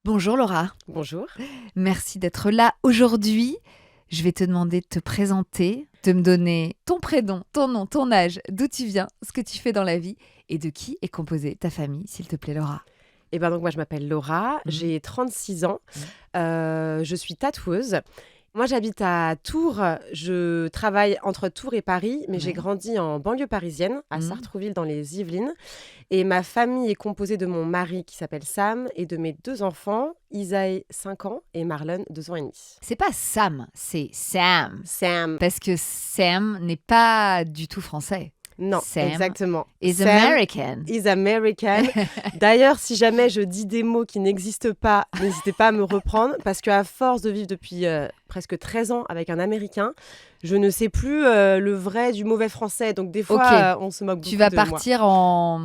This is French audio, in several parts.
Bonjour Laura, Bonjour. merci d'être là aujourd'hui. Je vais te demander de te présenter, de me donner ton prénom, ton nom, ton âge, d'où tu viens, ce que tu fais dans la vie et de qui est composée ta famille, s'il te plaît Laura. Donc moi je m'appelle Laura, Mhm. j'ai 36 ans, Mhm. je suis tatoueuse. Moi j'habite à Tours, je travaille entre Tours et Paris, mais j'ai Ouais. grandi en banlieue parisienne, à Mhm. Sartrouville dans les Yvelines. Et ma famille est composée de mon mari qui s'appelle Sam et de mes deux enfants, Isaïe 5 ans et Marlon 2 ans et demi. C'est pas Sam, c'est Sam. Sam, Parce que Sam n'est pas du tout français. non, Sam exactement. is Sam American. is American. D'ailleurs, si jamais je dis des mots qui n'existent pas, n'hésitez pas à me reprendre parce qu'à force de vivre depuis presque 13 ans avec un Américain, je ne sais plus le vrai du mauvais français. Donc des Ok, fois, on se moque tu beaucoup vas de moi. partir en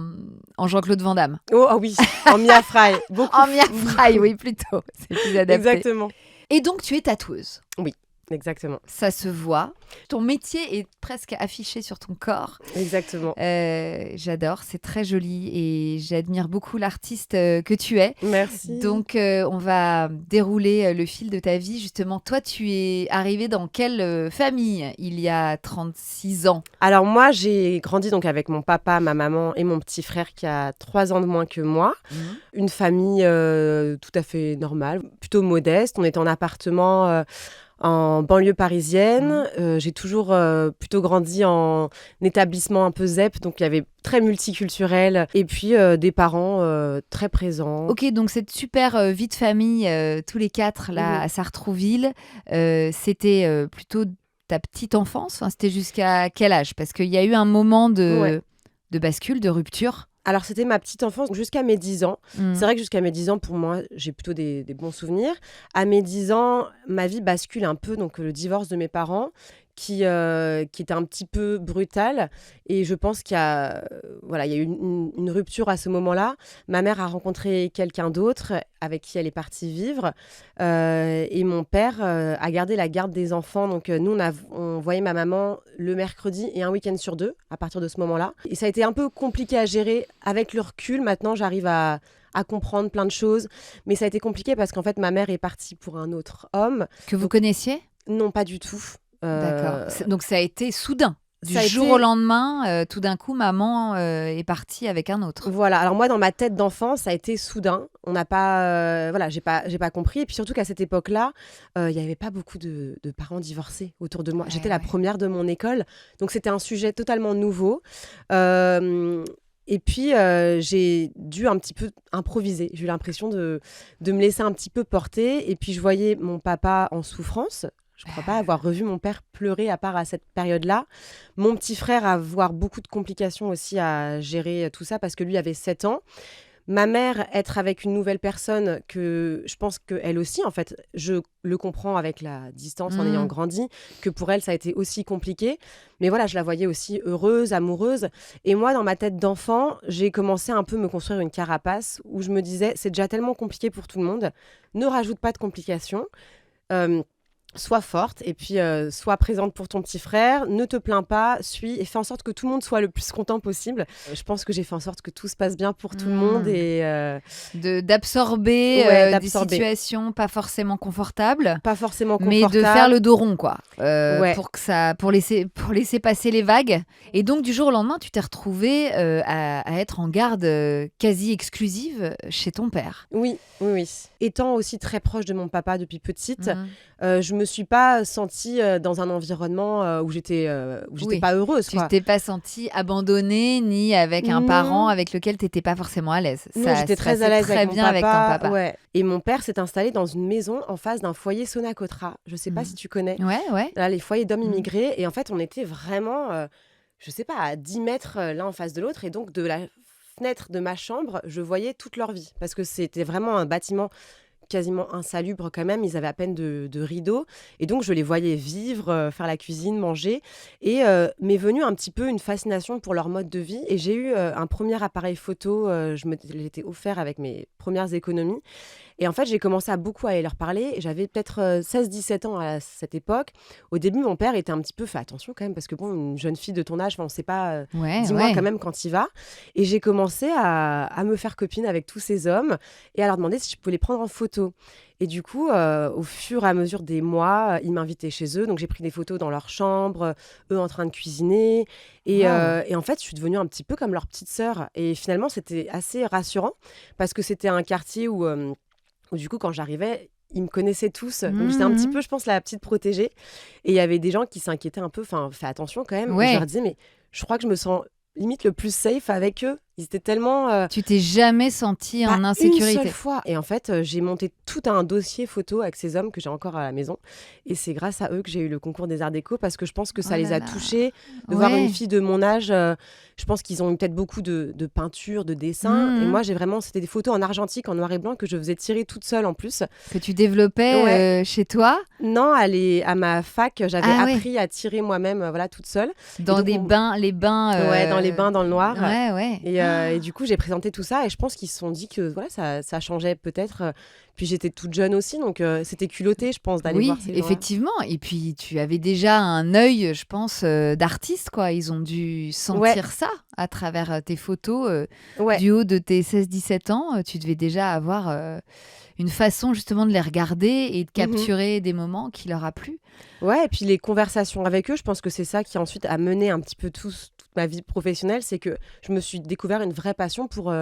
Jean-Claude Van Damme. Oh ah oui, en Mia Fry. Beaucoup. En Mia Fry, oui, plutôt. C'est plus adapté. Exactement. Et donc, tu es tatoueuse. Oui, exactement. Ça se voit. Ton métier est presque affiché sur ton corps. Exactement. J'adore, c'est très joli et j'admire beaucoup l'artiste que tu es. Merci. Donc, on va dérouler le fil de ta vie. Justement, toi, tu es arrivée dans quelle famille il y a 36 ans? Alors moi, j'ai grandi donc avec mon papa, ma maman et mon petit frère qui a 3 ans de moins que moi. Une famille tout à fait normale, plutôt modeste. On était en appartement en banlieue parisienne. J'ai toujours plutôt grandi en établissement un peu ZEP, donc il y avait très multiculturel. Et puis des parents très présents. Ok, donc cette super vie de famille, tous les quatre là à Sartrouville, c'était plutôt ta petite enfance. Enfin, c'était jusqu'à quel âge? Parce qu'il y a eu un moment Ouais. de bascule, de rupture. Alors, c'était ma petite enfance jusqu'à mes 10 ans. Mm. C'est vrai que jusqu'à mes 10 ans, pour moi, j'ai plutôt des bons souvenirs. À mes 10 ans, ma vie bascule un peu. Donc, le divorce de mes parents, qui était un petit peu brutal. Et je pense voilà, il y a eu une rupture à ce moment-là. Ma mère a rencontré quelqu'un d'autre avec qui elle est partie vivre. Et mon père a gardé la garde des enfants. Donc, nous, on voyait ma maman le mercredi et un week-end sur deux à partir de ce moment-là. Et ça a été un peu compliqué à gérer. Avec le recul, maintenant, j'arrive à comprendre plein de choses. Mais ça a été compliqué parce qu'en fait, ma mère est partie pour un autre homme. Que vous connaissiez? Non, pas du tout. D'accord. Donc ça a été soudain. Du Ça a jour été- au lendemain, tout d'un coup, maman est partie avec un autre. Voilà. Alors moi, dans ma tête d'enfant, ça a été soudain. On n'a pas, voilà, j'ai pas compris. Et puis surtout qu'à cette époque-là, il n'y avait pas beaucoup de parents divorcés autour de moi. J'étais la Ouais. première de mon école, donc c'était un sujet totalement nouveau. Et puis, j'ai dû un petit peu improviser. J'ai eu l'impression de me laisser un petit peu porter. Et puis, je voyais mon papa en souffrance. Je ne crois pas avoir revu mon père pleurer à part à cette période-là. Mon petit frère avoir beaucoup de complications aussi à gérer tout ça parce que lui avait 7 ans. Ma mère, être avec une nouvelle personne que je pense qu'elle aussi, en fait, je le comprends avec la distance en ayant grandi, que pour elle, ça a été aussi compliqué. Mais voilà, je la voyais aussi heureuse, amoureuse. Et moi, dans ma tête d'enfant, j'ai commencé un peu à me construire une carapace où je me disais, c'est déjà tellement compliqué pour tout le monde, ne rajoute pas de complications. Sois forte et puis sois présente pour ton petit frère, ne te plains pas, suis et fais en sorte que tout le monde soit le plus content possible. Je pense que j'ai fait en sorte que tout se passe bien pour tout le monde et D'absorber des d'absorber. situations pas forcément confortables, Pas forcément mais confortable. de faire le dos rond, quoi, Ouais. pour laisser passer les vagues. Et donc, du jour au lendemain, tu t'es retrouvée à être en garde quasi exclusive chez ton père. Oui. Étant aussi très proche de mon papa depuis petite, Mhm. je me suis pas sentie dans un environnement où j'étais Oui. pas heureuse. Tu Quoi. t'es pas sentie abandonnée ni avec un Non. parent avec lequel tu n'étais pas forcément à l'aise. Non, Ça j'étais se très passait à l'aise très avec bien mon avec ton papa. Ouais. Et mon père s'est installé dans une maison en face d'un foyer Sonacotra. Je sais pas si tu connais. Ouais. Là, les foyers d'hommes Mhm. immigrés. Et en fait, on était vraiment, je sais pas, à 10 mètres l'un en face de l'autre. Et donc, de la fenêtre de ma chambre, je voyais toute leur vie. Parce que c'était vraiment un bâtiment quasiment insalubre quand même. Ils avaient à peine de rideaux. Et donc, je les voyais vivre, faire la cuisine, manger. Et m'est venue un petit peu une fascination pour leur mode de vie. Et j'ai eu un premier appareil photo. Je me l'ai été offert avec mes premières économies. Et en fait, j'ai commencé à beaucoup aller leur parler. J'avais peut-être 16-17 ans à cette époque. Au début, mon père était un petit peu fait attention quand même, parce que bon, une jeune fille de ton âge, on ne sait pas, Ouais, dis-moi ouais. quand même quand il va. Et j'ai commencé à me faire copine avec tous ces hommes et à leur demander si je pouvais les prendre en photo. Et du coup, au fur et à mesure des mois, ils m'invitaient chez eux. Donc, j'ai pris des photos dans leur chambre, eux en train de cuisiner. Waouh. Et en fait, je suis devenue un petit peu comme leur petite sœur. Et finalement, c'était assez rassurant parce que c'était un quartier où du coup, quand j'arrivais, ils me connaissaient tous. Donc, j'étais un petit Mhm. peu, je pense, la petite protégée. Et il y avait des gens qui s'inquiétaient un peu. Enfin, fais attention quand même. Et je leur Ouais. disais, mais je crois que je me sens limite le plus safe avec eux. Ils étaient tellement... Tu t'es jamais sentie pas en une seule insécurité. fois. Et en fait, j'ai monté tout un dossier photo avec ces hommes que j'ai encore à la maison. Et c'est grâce à eux que j'ai eu le concours des Arts Déco parce que je pense que Oh ça les là a là. touchés de voir une Ouais. fille de mon âge. Je pense qu'ils ont eu peut-être beaucoup de peinture, de dessin. Et Mhm. moi, c'était des photos en argentique, en noir et blanc que je faisais tirer toute seule en plus. Que tu développais Ouais. chez toi, Non, à ma fac, j'avais Ah ouais. appris à tirer moi-même, voilà, toute seule. Et dans donc, des bains, les bains. ouais, dans les bains, dans le noir. Ouais, ouais. Et du coup, j'ai présenté tout ça et je pense qu'ils se sont dit que voilà, ça changeait peut-être. Puis j'étais toute jeune aussi, donc c'était culotté, je pense, d'aller Oui, voir ces gens-là. effectivement. Et puis, tu avais déjà un œil, je pense, d'artiste, quoi. Ils ont dû Ouais, sentir ça à travers tes photos. ouais. Du haut de tes 16-17 ans, tu devais déjà avoir une façon, justement, de les regarder et de Mhm. capturer des moments qui leur a plu. Ouais, et puis les conversations avec eux, je pense que c'est ça qui ensuite a mené un petit peu toute ma vie professionnelle, c'est que je me suis découvert une vraie passion pour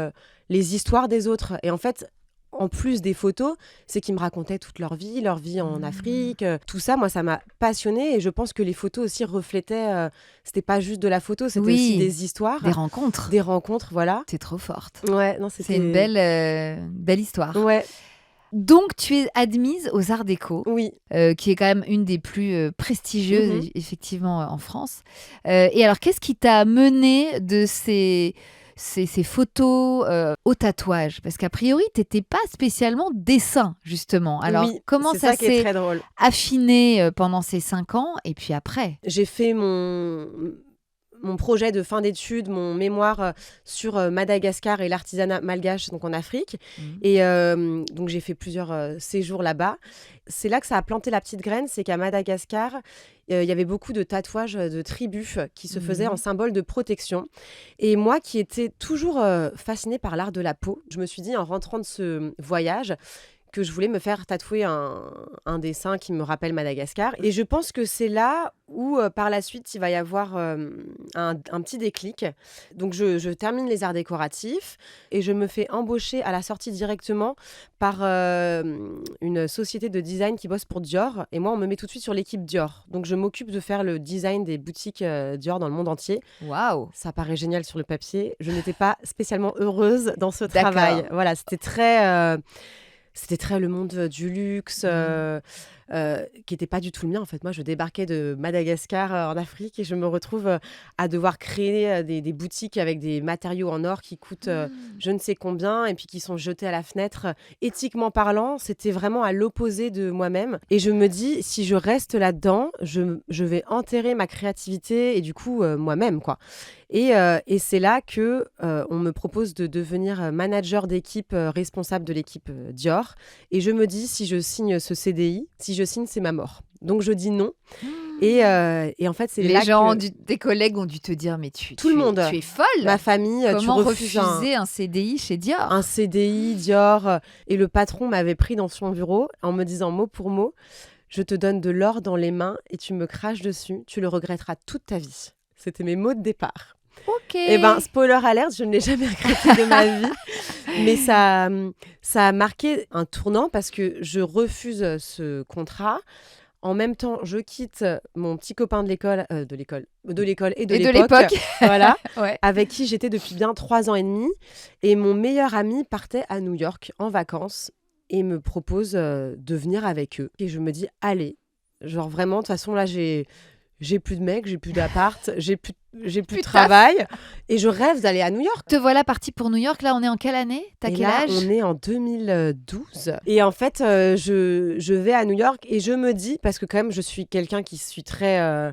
les histoires des autres. Et en fait, en plus des photos, c'est qu'ils me racontaient toute leur vie en Mmh. Afrique, tout ça, moi, ça m'a passionnée. Et je pense que les photos aussi reflétaient, c'était pas juste de la photo, c'était aussi Oui, des histoires, des rencontres. des rencontres, voilà. C'est trop forte. Ouais, non, C'est une c'était... belle histoire. Ouais, Donc, tu es admise aux Arts Déco, oui. qui est quand même une des plus prestigieuses, Mhm. effectivement, en France. Et alors, qu'est-ce qui t'a mené de ces photos au tatouage? Parce qu'a priori, tu n'étais pas spécialement dessin, justement. Alors, Oui, comment c'est ça ça qui est s'est très drôle. affiné pendant ces 5 ans et puis après? J'ai fait mon projet de fin d'études, mon mémoire sur Madagascar et l'artisanat malgache, donc en Afrique. Mhm. Et donc j'ai fait plusieurs séjours là-bas. C'est là que ça a planté la petite graine, c'est qu'à Madagascar, il y avait beaucoup de tatouages de tribus qui se faisaient en Mhm. symbole de protection. Et moi qui étais toujours fascinée par l'art de la peau, je me suis dit en rentrant de ce voyage, que je voulais me faire tatouer un dessin qui me rappelle Madagascar. Et je pense que c'est là où, par la suite, il va y avoir un petit déclic. Donc, je termine les arts décoratifs et je me fais embaucher à la sortie directement par une société de design qui bosse pour Dior. Et moi, on me met tout de suite sur l'équipe Dior. Donc, je m'occupe de faire le design des boutiques Dior dans le monde entier. Waouh! Ça paraît génial sur le papier. Je n'étais pas spécialement heureuse dans ce D'accord. travail. Voilà, c'était très le monde du luxe, Mhm. qui n'était pas du tout le mien. En fait, moi, je débarquais de Madagascar en Afrique et je me retrouve à devoir créer des boutiques avec des matériaux en or qui coûtent je ne sais combien et puis qui sont jetés à la fenêtre. Éthiquement parlant, c'était vraiment à l'opposé de moi-même. Et je me dis, si je reste là-dedans, je vais enterrer ma créativité et du coup, moi-même, quoi. Et c'est là que on me propose de devenir manager d'équipe, responsable de l'équipe Dior. Et je me dis, si je signe ce CDI, si je signe, c'est ma mort. Donc je dis non. Et en fait, c'est Les là gens, que tes collègues ont dû te dire, mais tu, tout le tu es, monde, tu es folle! ma famille, tu Comment refuses refuser un CDI chez un Dior? CDI Dior. Et le patron m'avait pris dans son bureau en me disant mot pour mot, je te donne de l'or dans les mains et tu me craches dessus, tu le regretteras toute ta vie. C'était mes mots de départ. Ok. Eh ben, spoiler alert, je ne l'ai jamais regretté de ma vie. Mais ça a marqué un tournant parce que je refuse ce contrat. En même temps, je quitte mon petit copain de l'école et de Et de l'époque, l'époque. voilà, Ouais. avec qui j'étais depuis bien 3 ans et demi. Et mon meilleur ami partait à New York en vacances et me propose de venir avec eux. Et je me dis, allez, genre vraiment, de toute façon, là, j'ai plus de mec, j'ai plus d'appart, j'ai plus de Putain. travail et je rêve d'aller à New York. Te voilà parti pour New York. Là, on est en quelle année? T'as Et quel là, âge? on est en 2012. Et en fait, je vais à New York et je me dis, parce que quand même, je suis quelqu'un qui suis très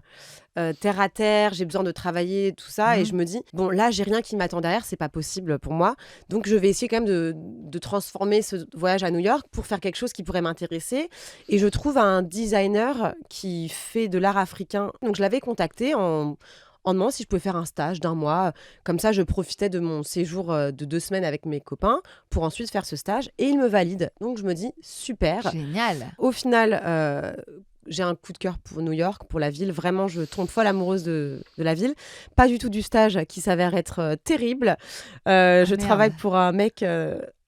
terre à terre, j'ai besoin de travailler, tout ça. Et Mhm. je me dis, bon, là, j'ai rien qui m'attend derrière, c'est pas possible pour moi. Donc, je vais essayer quand même de transformer ce voyage à New York pour faire quelque chose qui pourrait m'intéresser. Et je trouve un designer qui fait de l'art africain. Donc, je l'avais contacté en demandant si je pouvais faire un stage d'1 mois. Comme ça, je profitais de mon séjour de 2 semaines avec mes copains pour ensuite faire ce stage. Et il me valide. Donc, je me dis, super. Génial. Au final, j'ai un coup de cœur pour New York, pour la ville. Vraiment, je tombe folle amoureuse de la ville. Pas du tout du stage qui s'avère être terrible. Je Merde. travaille pour un mec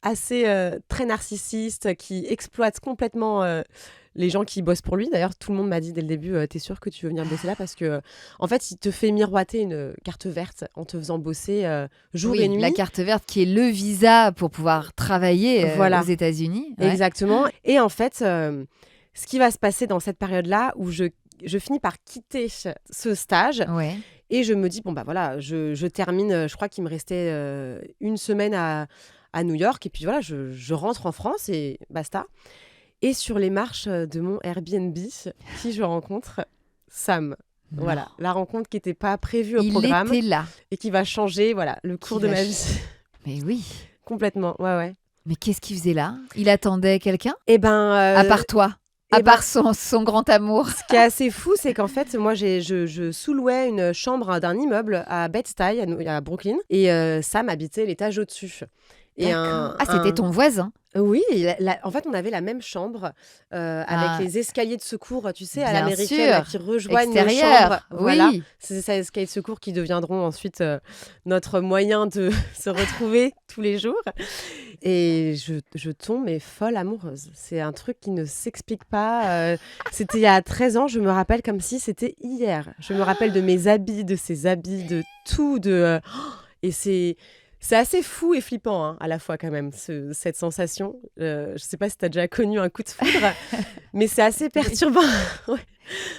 assez très narcissiste qui exploite complètement les gens qui bossent pour lui. D'ailleurs, tout le monde m'a dit dès le début, t'es sûr que tu veux venir bosser là? Parce que, en fait, il te fait miroiter une carte verte en te faisant bosser jour Oui, et nuit. la carte verte qui est le visa pour pouvoir travailler Voilà. aux États-Unis. Ouais. Exactement. Et en fait, ce qui va se passer dans cette période-là où je finis par quitter ce stage Ouais. et je me dis, bon, bah voilà, je termine, je crois qu'il me restait 1 semaine à New York et puis voilà, je rentre en France et basta. Et sur les marches de mon Airbnb, qui je rencontre? Sam. Non. Voilà, la rencontre qui n'était pas prévue au Il programme était là. et qui va changer voilà, le cours de va ma ch- vie. Mais oui. Complètement, ouais. Mais qu'est-ce qu'il faisait là? Il attendait quelqu'un? Et ben, À part toi? eh À ben- part son grand amour? ce qui est assez fou, c'est qu'en fait, moi, je sous-louais une chambre d'un immeuble à Bed-Stuy, à Brooklyn, et Sam habitait l'étage au-dessus. Et D'accord. Ah, c'était ton voisin? Oui, en fait, on avait la même chambre avec les escaliers de secours, tu sais, à Bien l'américaine, là, sûr. qui rejoignent nos Extérieur. chambres. Voilà, Oui. c'est ces escaliers de secours qui deviendront ensuite notre moyen de se retrouver tous les jours. Et je tombe mais folle amoureuse. C'est un truc qui ne s'explique pas. C'était il y a 13 ans, je me rappelle comme si c'était hier. Je me rappelle de mes habits, de ses habits, de tout. Et c'est assez fou et flippant hein, à la fois quand même, cette sensation. Je ne sais pas si tu as déjà connu un coup de foudre, mais c'est assez perturbant. Ouais.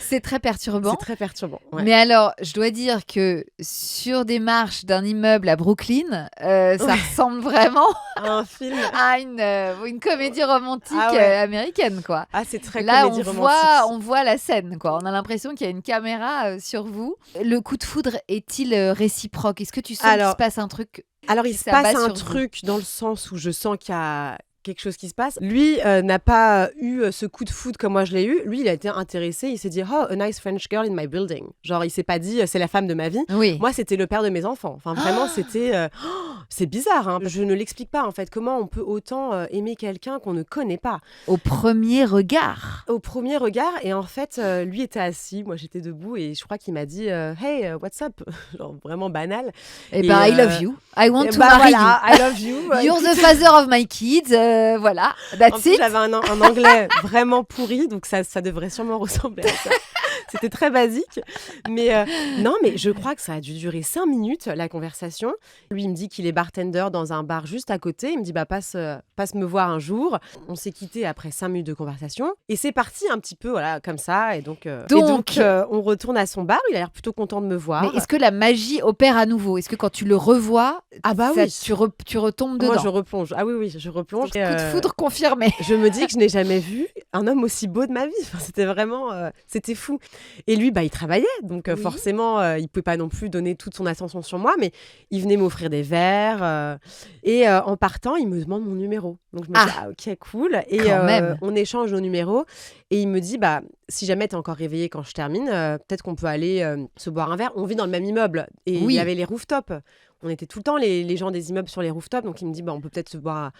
C'est très perturbant. C'est très perturbant. Ouais. Mais alors, je dois dire que sur des marches d'un immeuble à Brooklyn, ça ressemble vraiment Un film. à une comédie romantique Ah ouais. américaine, quoi. Ah, c'est très Là, comédie romantique. on voit la scène, quoi. On a l'impression qu'il y a une caméra sur vous. Le coup de foudre est-il réciproque? Est-ce que tu sens qu'il se passe un truc? Alors, il qui se passe s'abat un sur truc dans le sens où je sens qu'il y a quelque chose qui se passe. Lui n'a pas eu ce coup de foudre comme moi je l'ai eu. Lui, il a été intéressé. Il s'est dit, oh, a nice French girl in my building. Genre, il s'est pas dit, c'est la femme de ma vie. Oui. Moi, c'était le père de mes enfants. Enfin, vraiment, c'était... c'est bizarre, hein. Je ne l'explique pas, en fait. Comment on peut autant aimer quelqu'un qu'on ne connaît pas? Au premier regard. Au premier regard. Et en fait, lui était assis. Moi, j'étais debout. Et je crois qu'il m'a dit, hey, what's up? Genre, vraiment banal. Eh ben, I love you. I want to marry voilà, I love you. you. You're the father of my kids. Voilà, En that's plus, it. j'avais un anglais vraiment pourri, donc ça devrait sûrement ressembler à ça. C'était très basique. Mais non, mais je crois que ça a dû durer 5 minutes, la conversation. Lui, il me dit qu'il est bartender dans un bar juste à côté. Il me dit, bah, passe me voir un jour. On s'est quittés après 5 minutes de conversation. Et c'est parti un petit peu, voilà, comme ça. Et donc, on retourne à son bar. Il a l'air plutôt content de me voir. Mais est-ce que la magie opère à nouveau? Est-ce que quand tu le revois, oui. tu retombes dedans? Moi, je replonge. Ah oui, je replonge. Coup de foudre confirmé. Je me dis que je n'ai jamais vu un homme aussi beau de ma vie. Enfin, c'était vraiment... c'était fou. Et lui, bah, il travaillait. Donc, forcément, il ne pouvait pas non plus donner toute son attention sur moi. Mais il venait m'offrir des verres. Et en partant, il me demande mon numéro. Donc, je me dis, ah, ok, cool. Et même. on échange nos numéros. Et il me dit, bah, si jamais tu es encore réveillé quand je termine, peut-être qu'on peut aller se boire un verre. On vit dans le même immeuble. Et il y avait les rooftops. On était tout le temps les gens des immeubles sur les rooftops. Donc, il me dit, bah, on peut peut-être se boire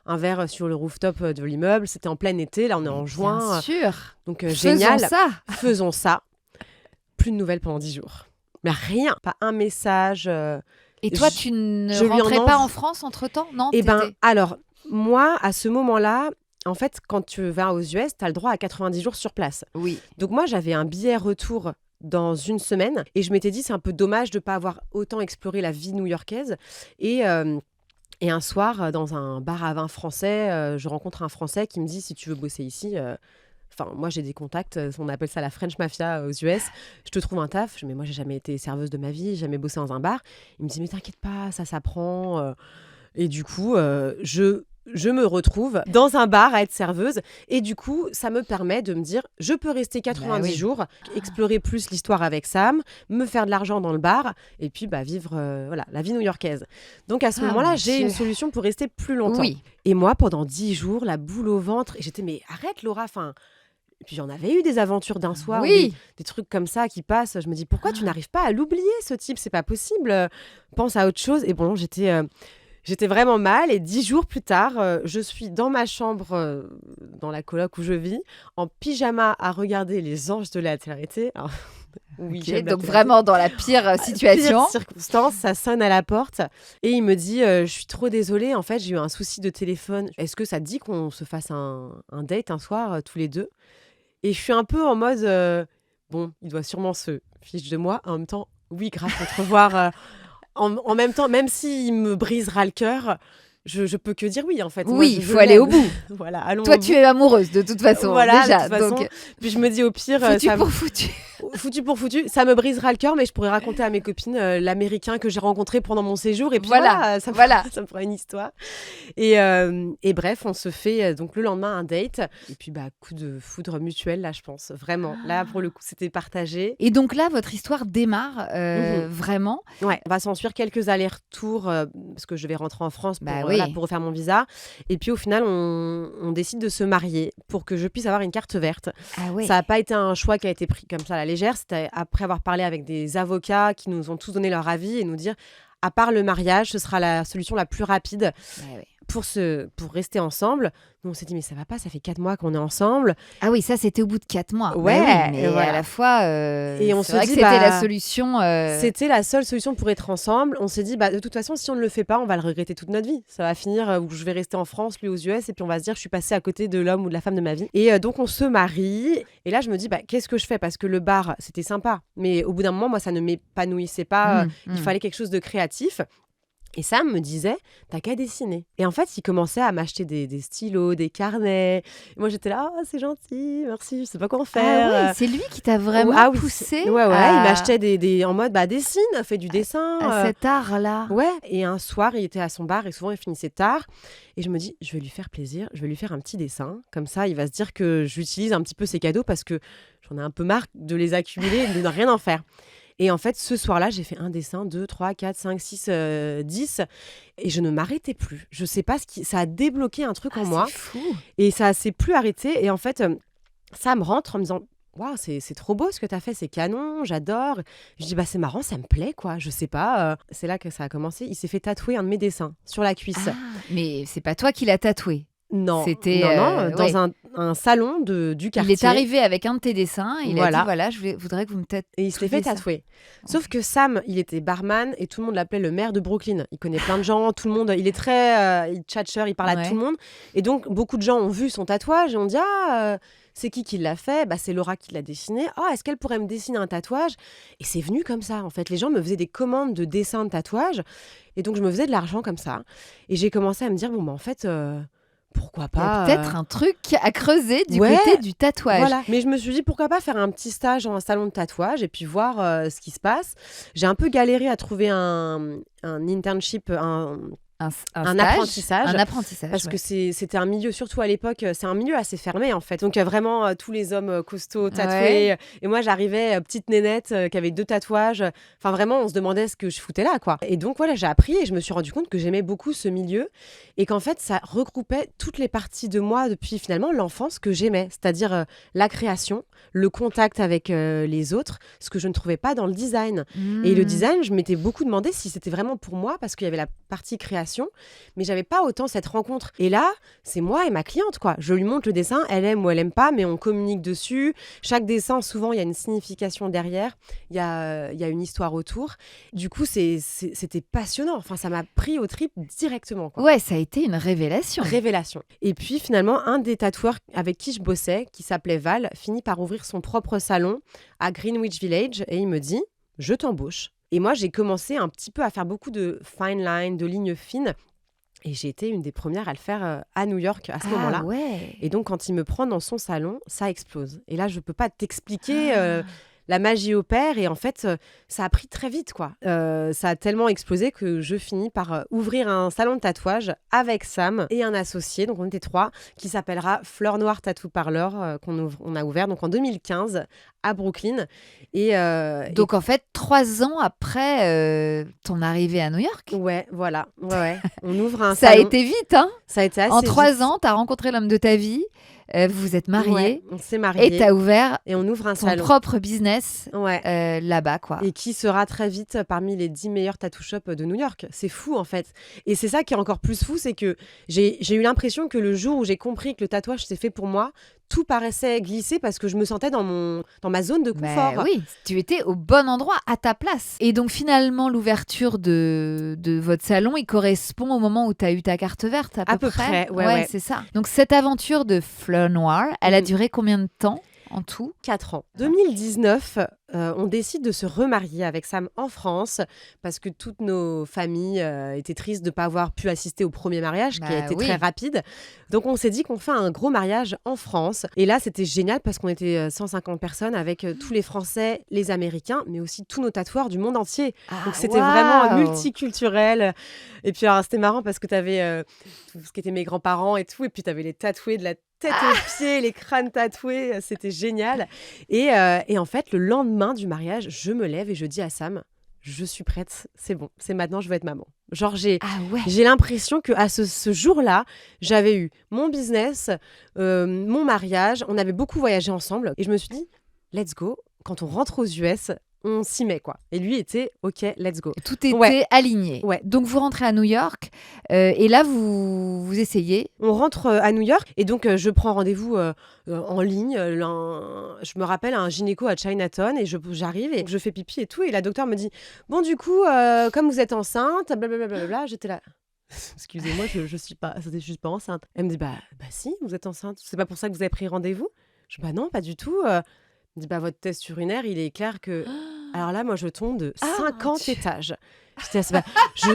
un verre sur le rooftop de l'immeuble. C'était en plein été. Là, on est en juin. Bien sûr. Donc, génial. Faisons ça. Plus de nouvelles pendant 10 jours. Mais rien. Pas un message. Et toi, tu ne rentrais pas en France entre-temps? Non. Eh ben, alors, moi, à ce moment-là, en fait, quand tu vas aux US, tu as le droit à 90 jours sur place. Oui. Donc, moi, j'avais un billet retour dans 1 semaine. Et je m'étais dit, c'est un peu dommage de ne pas avoir autant exploré la vie new-yorkaise. Et un soir, dans un bar à vin français, je rencontre un Français qui me dit, si tu veux bosser ici... Enfin, moi, j'ai des contacts, on appelle ça la French Mafia aux US. Je te trouve un taf. Mais moi, j'ai jamais été serveuse de ma vie, jamais bossé dans un bar. Il me dit, mais t'inquiète pas, ça s'apprend. Et du coup, je je me retrouve dans un bar à être serveuse. Et du coup, ça me permet de me dire, je peux rester 90 jours, explorer plus l'histoire avec Sam, me faire de l'argent dans le bar, et puis vivre la vie new-yorkaise. Donc à ce moment-là, j'ai une solution pour rester plus longtemps. Oui. Et moi, pendant 10 jours, la boule au ventre, et j'étais, mais arrête Laura, Et puis j'en avais eu des aventures d'un soir, des trucs comme ça qui passent. Je me dis, pourquoi tu n'arrives pas à l'oublier, ce type? C'est pas possible. Pense à autre chose. Et bon, j'étais vraiment mal. Et 10 jours plus tard, je suis dans ma chambre, dans la coloc où je vis, en pyjama à regarder Les Anges de la Télé. Alors, oui, donc vraiment dans la pire situation. Pire circonstance, ça sonne à la porte. Et il me dit, je suis trop désolée, en fait, j'ai eu un souci de téléphone. Est-ce que ça te dit qu'on se fasse un date un soir, tous les deux? Et je suis un peu en mode, bon, il doit sûrement se fiche de moi. En même temps, oui, grave, pour te revoir. En même temps, même s'il me brisera le cœur, je peux que dire oui, en fait. Oui, il faut aller au bout. Voilà, allons Toi, au tu bout. es amoureuse, de toute façon, voilà, déjà. De toute façon. Donc... Puis je me dis, au pire... Foutu pour foutu. Foutu pour foutu, ça me brisera le cœur, mais je pourrais raconter à mes copines l'Américain que j'ai rencontré pendant mon séjour. Et puis ça me fera une histoire. Et bref, on se fait donc le lendemain un date. Et puis coup de foudre mutuel, là, je pense. Vraiment. Là, pour le coup, c'était partagé. Et donc là, votre histoire démarre vraiment. Ouais, on va s'en suivre quelques allers-retours parce que je vais rentrer en France pour refaire mon visa. Et puis au final, on décide de se marier pour que je puisse avoir une carte verte. Ah ouais. Ça n'a pas été un choix qui a été pris comme ça à la légère. C'était après avoir parlé avec des avocats qui nous ont tous donné leur avis et nous dire, à part le mariage, ce sera la solution la plus rapide pour rester ensemble. Nous, on s'est dit, mais ça va pas, ça fait 4 mois qu'on est ensemble. Ah oui, ça, c'était au bout de 4 mois. Ouais, mais à la fois, et on c'est se vrai dit, que c'était la solution. C'était la seule solution pour être ensemble. On s'est dit, de toute façon, si on ne le fait pas, on va le regretter toute notre vie. Ça va finir où je vais rester en France, lui aux US, et puis on va se dire, je suis passée à côté de l'homme ou de la femme de ma vie. Et donc, on se marie. Et là, je me dis, qu'est-ce que je fais? Parce que le bar, c'était sympa. Mais au bout d'un moment, moi, ça ne m'épanouissait pas. Il fallait quelque chose de créatif. Et Sam me disait, t'as qu'à dessiner. Et en fait, il commençait à m'acheter des stylos, des carnets. Et moi, j'étais là, c'est gentil, merci, je sais pas quoi en faire. Ah oui, c'est lui qui t'a vraiment poussé. Ouais, il m'achetait des en mode, dessine, fais du dessin. À cet art-là. Ouais, et un soir, il était à son bar et souvent, il finissait tard. Et je me dis, je vais lui faire plaisir, je vais lui faire un petit dessin. Comme ça, il va se dire que j'utilise un petit peu ses cadeaux parce que j'en ai un peu marre de les accumuler et de ne rien en faire. Et en fait, ce soir-là, j'ai fait un dessin, 2, 3, 4, 5, 6, 10. Et je ne m'arrêtais plus. Je sais pas ça a débloqué un truc en moi. C'est fou. Et ça s'est plus arrêté. Et en fait, ça me rentre en me disant, waouh, c'est trop beau ce que tu as fait, c'est canon, j'adore. Je dis, c'est marrant, ça me plaît, quoi. Je sais pas. C'est là que ça a commencé. Il s'est fait tatouer un de mes dessins sur la cuisse. Ah, mais c'est pas toi qui l'as tatoué. Non, c'était dans un salon du quartier. Il est arrivé avec un de tes dessins, il a dit je voudrais que vous me tatouiez. Et il s'est fait tatouer. Sauf que Sam, il était barman et tout le monde l'appelait le maire de Brooklyn. Il connaît plein de gens, tout le monde, il est très tchatcheur, il parle à tout le monde. Et donc, beaucoup de gens ont vu son tatouage et ont dit c'est qui l'a fait? C'est Laura qui l'a dessiné. Est-ce qu'elle pourrait me dessiner un tatouage? Et c'est venu comme ça, en fait. Les gens me faisaient des commandes de dessins de tatouage. Et donc, je me faisais de l'argent comme ça. Et j'ai commencé à me dire, en fait... pourquoi pas Il y a peut-être un truc à creuser du côté du tatouage. Voilà. Mais je me suis dit, pourquoi pas faire un petit stage dans un salon de tatouage et puis voir ce qui se passe. J'ai un peu galéré à trouver un internship, un apprentissage. Un apprentissage. Parce que c'était un milieu, surtout à l'époque, c'est un milieu assez fermé en fait. Donc vraiment tous les hommes costauds tatoués. Et moi j'arrivais petite nénette qui avait 2 tatouages. Enfin vraiment on se demandait ce que je foutais là quoi. Et donc voilà, j'ai appris et je me suis rendu compte que j'aimais beaucoup ce milieu et qu'en fait ça regroupait toutes les parties de moi depuis finalement l'enfance que j'aimais. C'est-à-dire la création, le contact avec les autres, ce que je ne trouvais pas dans le design. Et le design, je m'étais beaucoup demandé si c'était vraiment pour moi parce qu'il y avait la partie création, mais j'avais pas autant cette rencontre. Et là, c'est moi et ma cliente, quoi. Je lui montre le dessin, elle aime ou elle aime pas, mais on communique dessus. Chaque dessin, souvent, il y a une signification derrière, il y a une histoire autour. Du coup, c'était passionnant. Enfin, ça m'a pris au trip directement, quoi. Ouais, ça a été une révélation. Révélation. Et puis, finalement, un des tatoueurs avec qui je bossais, qui s'appelait Val, finit par ouvrir son propre salon à Greenwich Village et il me dit « Je t'embauche ». Et moi, j'ai commencé un petit peu à faire beaucoup de fine line, de lignes fines. Et j'ai été une des premières à le faire à New York à ce moment-là. Ouais. Et donc, quand il me prend dans son salon, ça explose. Et là, je ne peux pas t'expliquer la magie opère et en fait, ça a pris très vite, quoi. Ça a tellement explosé que je finis par ouvrir un salon de tatouage avec Sam et un associé, donc on était 3, qui s'appellera Fleur Noire Tattoo Parlor, on a ouvert donc en 2015 à Brooklyn. Donc en fait, 3 ans après ton arrivée à New York. Ouais, voilà. Ouais. On ouvre un Ça a salon. été vite, hein. Ça a été assez En 3 vite. ans, t'as rencontré l'homme de ta vie, vous vous êtes mariés Ouais, on s'est mariés. et t'as ouvert Et on ouvre un ton salon. propre business Ouais. là-bas, quoi. Et qui sera très vite parmi les 10 meilleurs tattoo shops de New York. C'est fou, en fait. Et c'est ça qui est encore plus fou, c'est que j'ai eu l'impression que le jour où j'ai compris que le tatouage c'était fait pour moi, tout paraissait glisser parce que je me sentais dans ma zone de confort. Mais oui, tu étais au bon endroit, à ta place. Et donc finalement, l'ouverture de votre salon, il correspond au moment où tu as eu ta carte verte, à peu près. Ouais. C'est ça. Donc cette aventure de Fleur Noire, elle a Mhm. duré combien de temps en tout? 4 ans. 2019, on décide de se remarier avec Sam en France parce que toutes nos familles étaient tristes de ne pas avoir pu assister au premier mariage qui a été très rapide. Donc on s'est dit qu'on fait un gros mariage en France. Et là, c'était génial parce qu'on était 150 personnes avec tous les Français, les Américains, mais aussi tous nos tatoueurs du monde entier. Donc c'était vraiment multiculturel. Et puis alors, c'était marrant parce que tu avais tout ce qui était mes grands-parents et tout. Et puis tu avais les tatoués de la tête aux pieds, les crânes tatoués, c'était génial. Et en fait, le lendemain du mariage, je me lève et je dis à Sam, je suis prête, c'est bon, c'est maintenant, je veux être maman. Genre, j'ai l'impression qu'à ce jour-là, j'avais eu mon business, mon mariage, on avait beaucoup voyagé ensemble. Et je me suis dit, let's go, quand on rentre aux US, on s'y met, quoi. Et lui était, OK, let's go. Tout était aligné. Ouais. Donc vous rentrez à New York et là, vous essayez. On rentre à New York et donc je prends rendez-vous en ligne. Je me rappelle un gynéco à Chinatown et j'arrive et je fais pipi et tout. Et la docteure me dit, bon, du coup, comme vous êtes enceinte, blablabla, j'étais là. Excusez-moi, je suis pas, c'était juste pas enceinte. Elle me dit, bah si, vous êtes enceinte. C'est pas pour ça que vous avez pris rendez-vous? Je dis, bah non, pas du tout. Elle me dit, bah votre test urinaire, il est clair que... Alors là, moi, je tombe de 50 étages.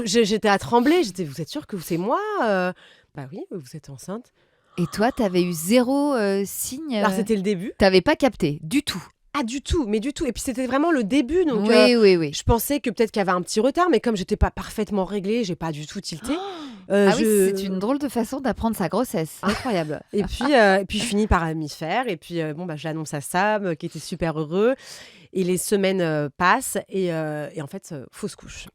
J'étais à trembler. Vous êtes sûre que c'est moi? Bah oui, vous êtes enceinte. Et toi, t'avais eu 0 signe. Alors, c'était le début. T'avais pas capté du tout. Ah, du tout, mais du tout. Et puis, c'était vraiment le début. Donc, oui. Je pensais que peut-être qu'il y avait un petit retard, mais comme j'étais pas parfaitement réglée, j'ai pas du tout tilté. Oui, c'est une drôle de façon d'apprendre sa grossesse. Incroyable. Et puis, je finis par m'y faire. Et puis, je l'annonce à Sam, qui était super heureux. Et les semaines passent. Et en fait, fausse couche.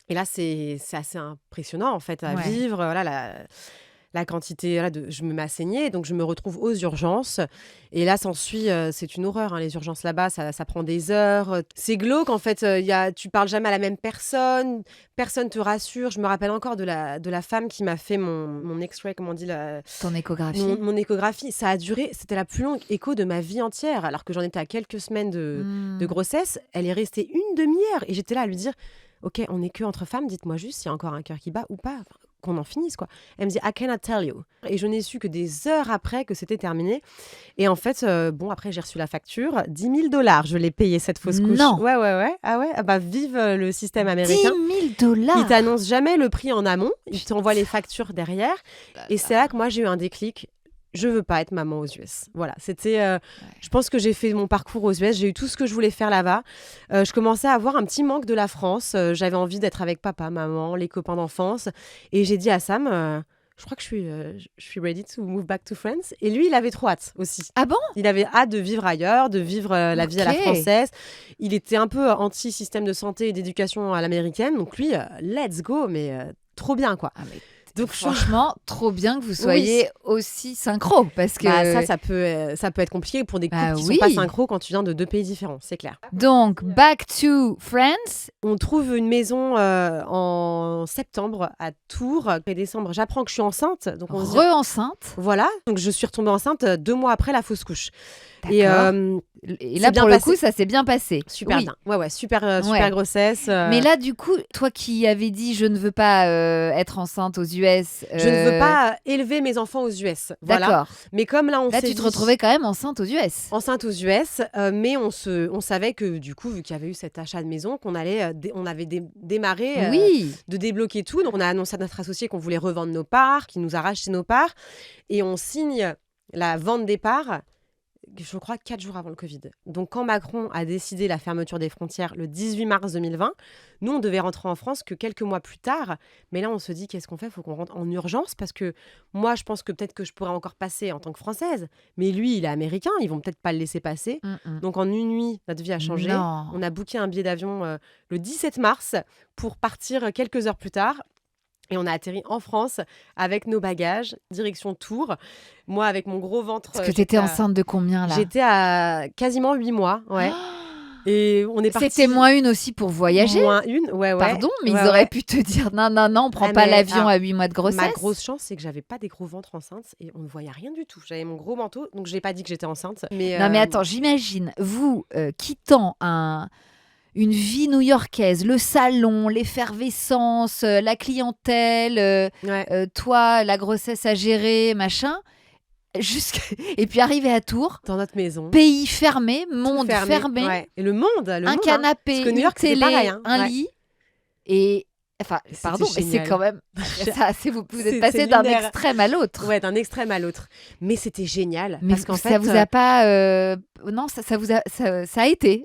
Et là, c'est assez impressionnant, en fait, à vivre. Voilà, la quantité, je me mets à saigner, donc je me retrouve aux urgences. Et là, s'ensuit, c'est une horreur, hein, les urgences là-bas, ça prend des heures. C'est glauque, en fait, tu parles jamais à la même personne te rassure. Je me rappelle encore de la femme qui m'a fait mon X-ray, comment on dit ton échographie. Mon échographie, ça a duré, c'était la plus longue écho de ma vie entière, alors que j'en étais à quelques semaines de grossesse. Elle est restée une demi-heure, et j'étais là à lui dire, OK, on n'est que entre femmes, dites-moi juste s'il y a encore un cœur qui bat ou pas. Qu'on en finisse, quoi. Elle me dit, I cannot tell you. Et je n'ai su que des heures après que c'était terminé. Et en fait, après, j'ai reçu la facture. $10 000, je l'ai payé cette fausse couche. Non. Ouais. Ah ouais, vive le système américain. $10 000. Ils t'annoncent jamais le prix en amont. Ils t'envoient les factures derrière. Et c'est là que moi, j'ai eu un déclic. Je veux pas être maman aux US. Voilà, c'était. Je pense que j'ai fait mon parcours aux US. J'ai eu tout ce que je voulais faire là-bas. Je commençais à avoir un petit manque de la France. J'avais envie d'être avec papa, maman, les copains d'enfance. Et j'ai dit à Sam, je crois que je suis ready to move back to France. Et lui, il avait trop hâte aussi. Ah bon? Il avait hâte de vivre ailleurs, de vivre la vie à la française. Il était un peu anti-système de santé et d'éducation à l'américaine. Donc lui, let's go, mais trop bien, quoi. Donc franchement, trop bien que vous soyez aussi synchro, parce que ça peut être compliqué pour des couples qui sont pas synchro quand tu viens de 2 pays différents, c'est clair. Donc back to France. On trouve une maison en septembre à Tours. Et décembre, j'apprends que je suis enceinte. Donc re-enceinte. Voilà. Donc je suis retombée enceinte 2 mois après la fausse couche. Et là, pour le coup, ça s'est bien passé. Super bien. Ouais, super grossesse. Mais là, du coup, toi qui avais dit je ne veux pas être enceinte aux US. Je ne veux pas élever mes enfants aux US. Voilà. D'accord. Mais comme là, tu te retrouvais quand même enceinte aux US. Enceinte aux US, mais on savait que du coup, vu qu'il y avait eu cet achat de maison, qu'on allait, on avait démarré de débloquer tout. Donc, on a annoncé à notre associé qu'on voulait revendre nos parts, qu'il nous a racheté nos parts. Et on signe la vente des parts je crois, 4 jours avant le Covid. Donc, quand Macron a décidé la fermeture des frontières le 18 mars 2020, nous, on devait rentrer en France que quelques mois plus tard. Mais là, on se dit, qu'est-ce qu'on fait ? Il faut qu'on rentre en urgence parce que moi, je pense que peut-être que je pourrais encore passer en tant que Française. Mais lui, il est américain. Ils vont peut-être pas le laisser passer. Donc, en une nuit, notre vie a changé. Non. On a booké un billet d'avion le 17 mars pour partir quelques heures plus tard. Et on a atterri en France avec nos bagages, direction Tours. Moi, avec mon gros ventre. Parce que tu étais enceinte de combien, là ? J'étais à quasiment 8 mois, ouais. Et on est parti. C'était -1 aussi pour voyager ? -1, ouais. Pardon, mais Ouais, ils auraient ouais. pu te dire non, on prend pas mais, l'avion alors, à 8 mois de grossesse. Ma grosse chance, c'est que j'avais pas des gros ventres enceintes et on ne voyait rien du tout. J'avais mon gros manteau, donc j'ai pas dit que j'étais enceinte. Non, mais attends, j'imagine, vous quittant une vie new-yorkaise, le salon, l'effervescence, la clientèle, toi, la grossesse à gérer, machin, et puis arriver à Tours, dans notre maison. pays fermé, monde Tout fermé, ouais. Et le monde, un canapé, Parce que New York, une c'était télé, pareil, hein. un Ouais. lit, et... Enfin, C'était pardon, et c'est génial. quand même... vous êtes C'est passé d'un lunaire. extrême à l'autre. Ouais, d'un extrême à l'autre. Mais c'était génial. Mais parce qu'en ça fait, vous a pas... Non, ça vous a... Ça a été.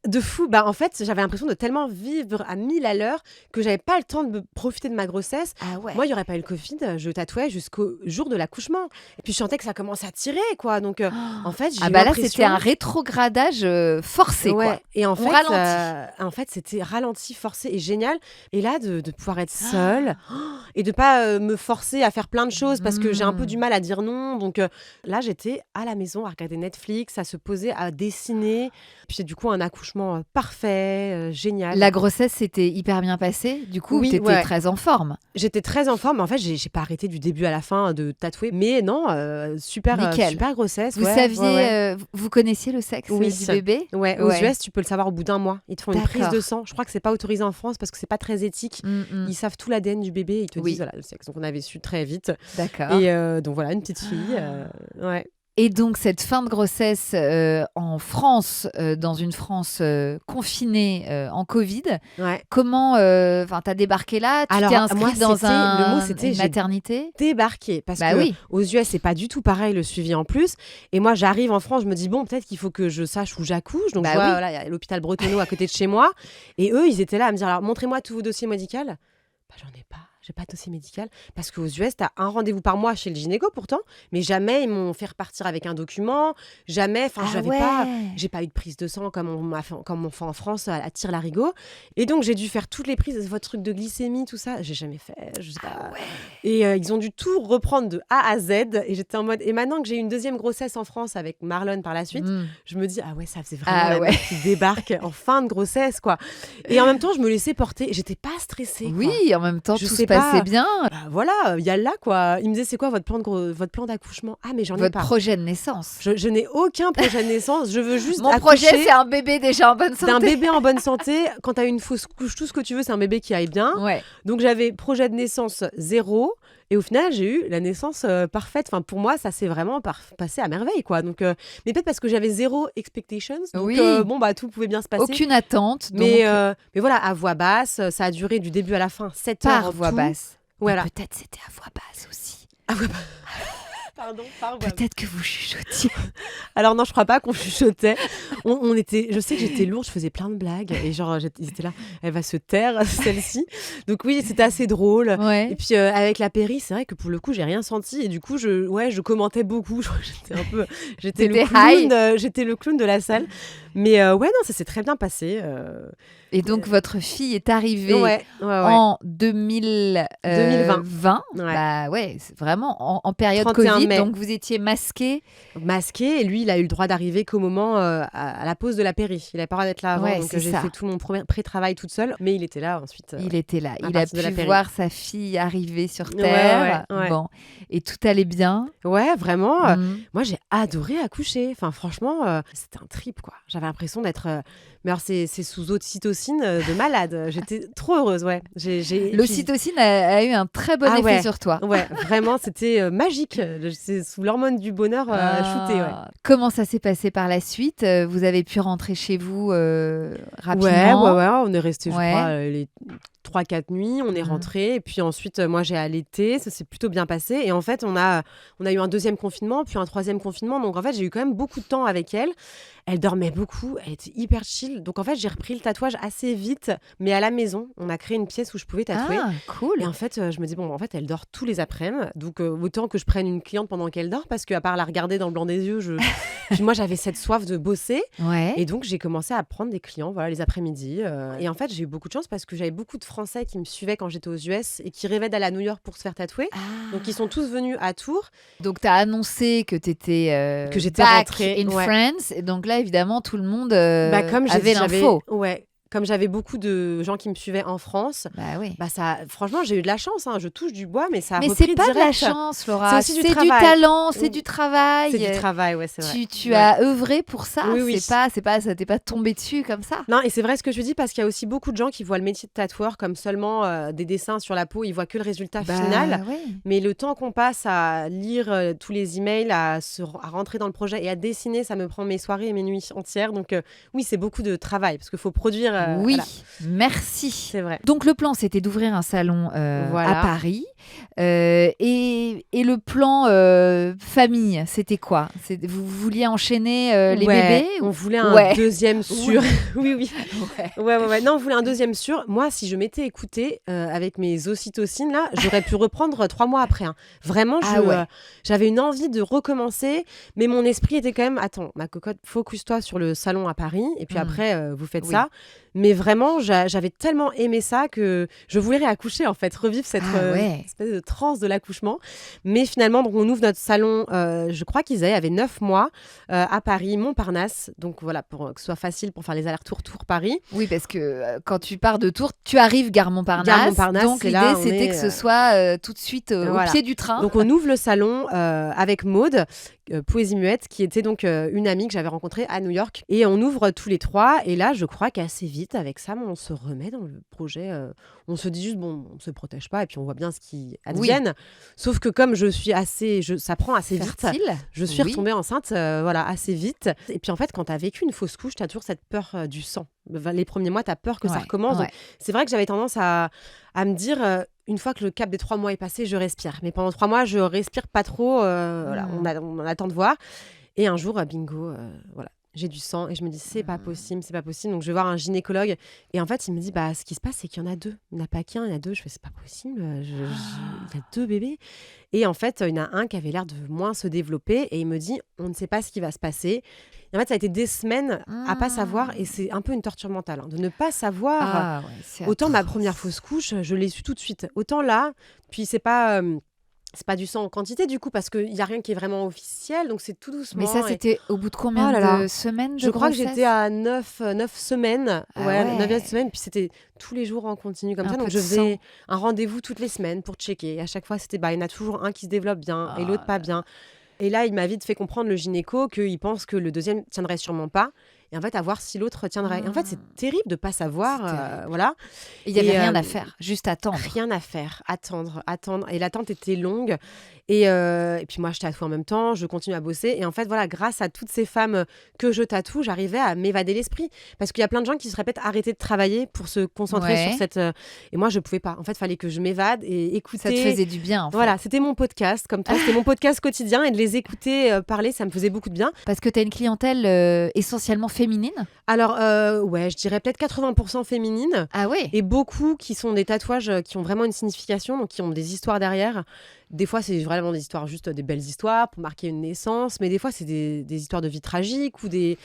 de fou. En fait, j'avais l'impression de tellement vivre à 1000 à l'heure que j'avais pas le temps de profiter de ma grossesse. Ah ouais. Moi, il n'y aurait pas eu le Covid, je tatouais jusqu'au jour de l'accouchement. Et puis, je sentais que ça commençait à tirer, quoi. Donc, en fait, j'ai eu là, l'impression... c'était un rétrogradage forcé, Ouais. quoi. Et en fait, ralentit. C'était ralenti, forcé et génial. Et là, de pouvoir être seule et de pas me forcer à faire plein de choses parce que j'ai un peu du mal à dire non. Donc là, j'étais à la maison à regarder Netflix, à se poser, à dessiner. Puis du coup, un accouchement parfait, génial. La grossesse s'était hyper bien passée. Du coup, Oui, t'étais ouais. très en forme. J'étais très en forme. En fait, j'ai pas arrêté du début à la fin de tatouer. Mais non, super grossesse. Vous ouais, saviez, ouais. Vous connaissiez le sexe Oui. du bébé ? Ouais, aux US, tu peux le savoir au bout d'un mois. Ils te font une prise D'accord. de sang. Je crois que c'est pas autorisé en France parce que c'est pas très éthique. Ils savent tout l'ADN du bébé et ils te disent voilà, le sexe. Donc on avait su très vite. D'accord. Et donc voilà, une petite fille. Ouais. Et donc, cette fin de grossesse en France, dans une France confinée en Covid, Ouais. comment t'as débarqué là ? Tu t'es inscrite dans une maternité ? Débarqué parce que oui. aux US, c'est pas du tout pareil le suivi en plus. Et moi, j'arrive en France, je me dis bon, peut-être qu'il faut que je sache où j'accouche. Donc je vois, voilà, il y a l'hôpital Bretonneau à côté de chez moi. Et eux, ils étaient là à me dire alors, montrez-moi tous vos dossiers médicaux. J'en ai pas. J'ai pas de dossier médical parce qu'aux US, tu as un rendez-vous par mois chez le gynéco pourtant, mais jamais ils m'ont fait repartir avec un document, jamais, j'ai pas eu de prise de sang comme on fait en France à Tire-Larigot. Et donc j'ai dû faire toutes les prises, votre truc de glycémie, tout ça, j'ai jamais fait, je sais pas. Et ils ont dû tout reprendre de A à Z et j'étais en mode et maintenant que j'ai eu une deuxième grossesse en France avec Marlon par la suite, je me dis ah ouais, ça faisait vraiment la meuf qui débarque en fin de grossesse quoi. Et en même temps, je me laissais porter, j'étais pas stressée. Oui, quoi. en même temps, je tout sais se passait pas. bien. Voilà, il y a là quoi. Il me disait c'est quoi votre plan d'accouchement ? Ah mais j'en ai Votre pas. projet de naissance. Je n'ai aucun projet de naissance. Je veux juste Mon accoucher projet, c'est un bébé déjà en bonne santé. d'un bébé en bonne santé. Quand t'as une fausse couche, tout ce que tu veux, c'est un bébé qui aille bien. Ouais. Donc j'avais projet de naissance 0. Et au final, j'ai eu la naissance parfaite. Enfin, pour moi, ça s'est vraiment passé à merveille, quoi. Donc, mais peut-être parce que j'avais 0 expectations. Donc, tout pouvait bien se passer. Aucune attente. Mais voilà, à voix basse, ça a duré du début à la fin 7 heures. Par voix basse. Voilà. Mais peut-être c'était à voix basse aussi. À voix basse. Pardon, par voix basse. Peut-être que vous chuchotiez. Alors non, je crois pas qu'on chuchotait. On était, je sais que j'étais lourde, je faisais plein de blagues et genre ils étaient là, elle va se taire celle-ci. Donc oui, c'était assez drôle. Ouais. Et puis avec la péri, c'est vrai que pour le coup, j'ai rien senti et du coup je commentais beaucoup. J'étais le clown de la salle. Mais non, ça s'est très bien passé. Et donc votre fille est arrivée en 2020. Bah ouais, c'est vraiment en période Covid. Mai. Donc vous étiez masquée. Masqué, et lui, il a eu le droit d'arriver qu'au moment à la pause de la péri. Il n'avait pas le droit d'être là avant, donc j'ai fait tout mon pré-travail toute seule. Mais il était là ensuite. Il était là. Il a pu voir sa fille arriver sur Terre. Ouais. Bon. Et tout allait bien. Ouais, vraiment. Moi, j'ai adoré accoucher. Enfin, franchement, c'était un trip, quoi. J'avais l'impression d'être Mais alors, c'est sous ocytocine de malade. J'étais trop heureuse, ouais. L'ocytocine a eu un très bon effet sur toi. Ouais, vraiment, c'était magique. C'est sous l'hormone du bonheur shootée, ouais. Comment ça s'est passé par la suite ? Vous avez pu rentrer chez vous rapidement ? Ouais, on est resté, je crois, les 3-4 nuits, on est rentré et puis ensuite moi j'ai allaité, ça s'est plutôt bien passé et en fait on a eu un deuxième confinement puis un troisième confinement, donc en fait j'ai eu quand même beaucoup de temps avec elle. Elle dormait beaucoup, elle était hyper chill, donc en fait j'ai repris le tatouage assez vite, mais à la maison on a créé une pièce où je pouvais tatouer. Cool. Et en fait je me dis bon en fait elle dort tous les après-midi, donc autant que je prenne une cliente pendant qu'elle dort, parce qu'à part la regarder dans le blanc des yeux, puis moi j'avais cette soif de bosser, et donc j'ai commencé à prendre des clients les après-midi, et en fait j'ai eu beaucoup de chance parce que j'avais beaucoup de Français qui me suivaient quand j'étais aux US et qui rêvaient d'aller à New York pour se faire tatouer. Donc ils sont tous venus à Tours. Donc tu as annoncé que tu étais que j'étais back rentrée in France, et donc là évidemment tout le monde avait l'info. Comme j'avais beaucoup de gens qui me suivaient en France, ça, franchement, j'ai eu de la chance. Je touche du bois, mais ça a repris direct. Mais c'est pas de la chance, Laura. C'est du talent, c'est du travail. C'est du travail, ouais, c'est vrai. Tu as œuvré pour ça. Oui. Ça t'est pas tombé dessus comme ça. Non, et c'est vrai ce que je dis, parce qu'il y a aussi beaucoup de gens qui voient le métier de tatoueur comme seulement des dessins sur la peau. Ils voient que le résultat final. Mais le temps qu'on passe à lire tous les emails, à rentrer dans le projet et à dessiner, ça me prend mes soirées et mes nuits entières. Donc oui, c'est beaucoup de travail parce qu'il faut produire. Voilà. Merci. C'est vrai. Donc le plan, c'était d'ouvrir un salon à Paris. Et le plan famille, c'était quoi ? Vous vouliez enchaîner les bébés ? On voulait un deuxième sûr. Oui. Ouais. Non, on voulait un deuxième sûr. Moi, si je m'étais écoutée avec mes ocytocines, là, j'aurais pu reprendre 3 mois après. Vraiment, j'avais une envie de recommencer, mais mon esprit était quand même, attends, ma cocotte, focus-toi sur le salon à Paris, et puis après, vous faites ça. Mais vraiment, j'avais tellement aimé ça que je voulais réaccoucher, en fait, revivre cette espèce de transe de l'accouchement. Mais finalement, donc, on ouvre notre salon, je crois qu'Isaïe avait 9 mois, à Paris, Montparnasse. Donc voilà, pour que ce soit facile pour faire les allers-retours Tours-Paris. Oui, parce que quand tu pars de Tours, tu arrives gare Montparnasse. Donc l'idée, c'était que ce soit tout de suite au pied du train. Donc on ouvre le salon avec Maude, Poésie Muette, qui était donc une amie que j'avais rencontrée à New York. Et on ouvre tous les 3. Et là, je crois qu'assez vite, avec Sam, on se remet dans le projet. On se dit juste, bon, on se protège pas et puis on voit bien ce qui advienne. Sauf que comme je suis ça prend assez fertile. Vite. Je suis retombée enceinte, assez vite. Et puis en fait, quand tu as vécu une fausse couche, tu as toujours cette peur du sang. Les premiers mois, tu as peur que ça recommence. Donc, c'est vrai que j'avais tendance à me dire, une fois que le cap des 3 mois est passé, je respire. Mais pendant 3 mois, je respire pas trop. On attend de voir. Et un jour, bingo, j'ai du sang et je me dis c'est pas possible. Donc je vais voir un gynécologue et en fait il me dit ce qui se passe c'est qu'il y en a 2, il n'y en a pas qu'un, il y en a 2. Je fais c'est pas possible, il y a 2 bébés. Et en fait il y en a un qui avait l'air de moins se développer et il me dit on ne sait pas ce qui va se passer. Et en fait ça a été des semaines à pas savoir et c'est un peu une torture mentale de ne pas savoir. Autant ma première fausse couche je l'ai su tout de suite, autant là puis c'est pas du sang en quantité du coup parce qu'il n'y a rien qui est vraiment officiel, donc c'est tout doucement. Mais ça c'était au bout de combien de semaines de Je crois que grossesse ? j'étais à 9 semaines, 9 semaines, puis c'était tous les jours en continu comme ça, donc je faisais un rendez-vous toutes les semaines pour checker, et à chaque fois c'était il y en a toujours un qui se développe bien et l'autre pas bien. Et là il m'a vite fait comprendre le gynéco qu'il pense que le deuxième tiendrait sûrement pas. Et en fait, à voir si l'autre tiendrait. Et en fait, c'est terrible de ne pas savoir. Voilà. Il n'y avait rien à faire, juste attendre. Rien à faire, attendre. Et l'attente était longue. Et puis moi, je tatoue en même temps, je continue à bosser. Et en fait, voilà, grâce à toutes ces femmes que je tatoue, j'arrivais à m'évader l'esprit. Parce qu'il y a plein de gens qui se répètent arrêter de travailler pour se concentrer sur cette... Et moi, je ne pouvais pas. En fait, il fallait que je m'évade et écouter... Ça te faisait du bien, en fait. Voilà, c'était mon podcast, comme toi. C'était mon podcast quotidien. Et de les écouter parler, ça me faisait beaucoup de bien. Parce que tu as une clientèle essentiellement féminine ? Alors, je dirais peut-être 80% féminine. Ah oui. Et beaucoup qui sont des tatouages qui ont vraiment une signification, donc qui ont des histoires derrière. Des fois, c'est vraiment des histoires, juste des belles histoires pour marquer une naissance. Mais des fois, c'est des histoires de vie tragique ou des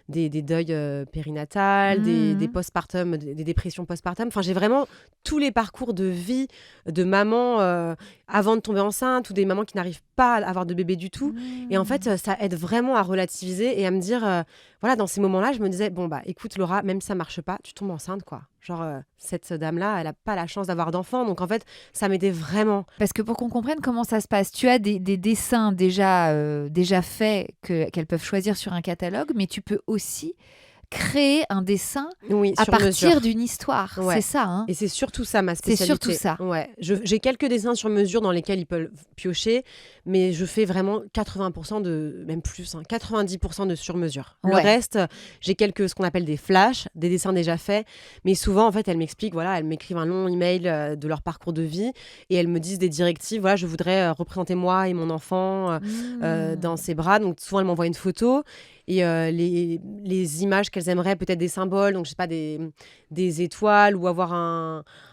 deuils périnatales, des postpartum, des dépressions postpartum. Enfin, j'ai vraiment tous les parcours de vie de mamans avant de tomber enceinte ou des mamans qui n'arrivent pas à avoir de bébé du tout. Et en fait, ça aide vraiment à relativiser et à me dire, dans ces moments-là, je me disais, écoute Laura, même si ça marche pas, tu tombes enceinte, quoi. Genre, cette dame-là, elle n'a pas la chance d'avoir d'enfant. Donc, en fait, ça m'aidait vraiment. Parce que pour qu'on comprenne comment ça se passe, tu as des dessins déjà faits qu'elles peuvent choisir sur un catalogue, mais tu peux aussi créer un dessin Oui, à sur partir mesure. d'une histoire. Ouais. C'est ça, hein. Et c'est surtout ça ma C'est spécialité. surtout ça. Ouais. J'ai quelques dessins sur mesure dans lesquels ils peuvent piocher, mais je fais vraiment 80% même plus, 90% de sur mesure. Le Ouais. reste, j'ai ce qu'on appelle des flashs, des dessins déjà faits, mais souvent en fait elles m'expliquent, voilà, elles m'écrivent un long email de leur parcours de vie et elles me disent des directives, voilà, je voudrais représenter moi et mon enfant dans ses bras, donc souvent elles m'envoient une photo. Et les images qu'elles aimeraient, peut-être des symboles, donc je sais pas, des étoiles ou avoir